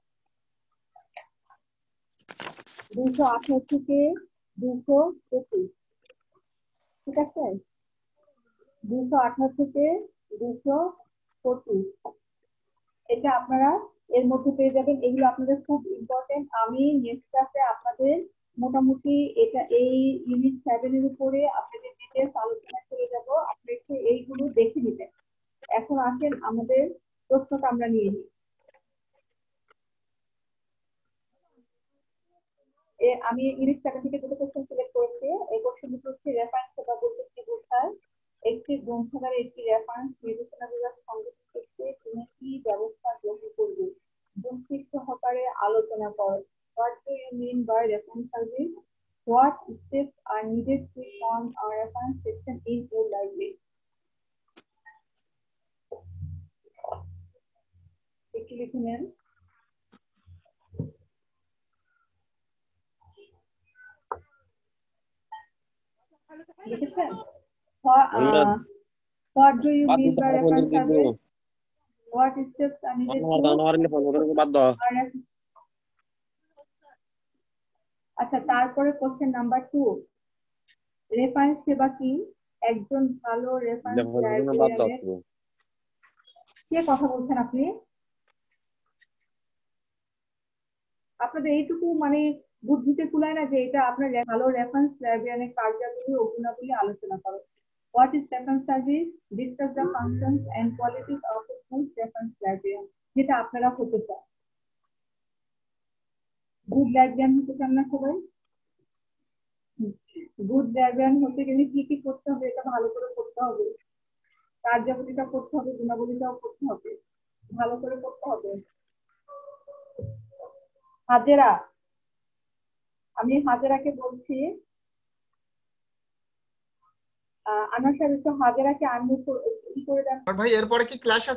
218 থেকে 225, ঠিক আছে? 218 থেকে 225 এটা আপনারা এর মধ্যে পেয়ে যাবেন। এগুলো আপনাদের খুব ইম্পর্টেন্ট। আমি নেক্সট ক্লাসে আপনাদের মোটামুটি এটা এই ইউনিট 7 এর উপরে আপনাদের ডিটেইলস আলোচনা করে যাব, আপনি একটু এইগুলো দেখে নেবেন। এখন আসেন আমাদের প্রশ্নটা আমরা নিয়ে নিই। আমি ইউনিট 7 থেকে দুটো কোশ্চেন সিলেক্ট করেছি। এই কোশ্চেনগুলো হচ্ছে রেফারেন্স সেবা বলতে কি বোঝায়, একটি গ্রন্থাগারে একটি রেফারেন্স বিবেচনা বিভাগ সংগঠিত করতে তুমি কি ব্যবস্থা গ্রহণ করবে, যৌক্তিক সহকারে আলোচনা করো। What do you mean by reference service? What steps are needed to form a reference section in your library? একটু লিখে নেন। লিখেছেন? What do you mean by reference service? What steps are needed to আচ্ছা, তারপরে question number 2, reference সেবা কি? একজন ভালো রেফারেন্স লাইব্রেরিয়ানের কে কথা বলছেন আপনি? আপনাদের এইটুকু মানে বুদ্ধিতে কুলায় না যে এটা আপনার ভালো রেফারেন্স লাইব্রেরিয়ানের কার্যাবলী ও গুণাবলী আলোচনা করো। What is reference service? Discuss the functions and qualities of a good reference librarian, যেটা আপনারা হতে চান। গুড লাইব্রেরিয়ান হতে চান না সবাই? গুড লাইব্রেরিয়ান হতে গেলে কি কি করতে হবে? এটা ভালো করে করতে হবে, কার্যাবলীটা করতে হবে, গুণাবলীটাও করতে হবে, ভালো করে করতে হবে। হাজেরা, আমি হাজেরাকে বলছি, আনার সাহেব একটু হাজেরাকে আনমিউট করে দেন। ভাই এরপরে কি ক্লাস আছে?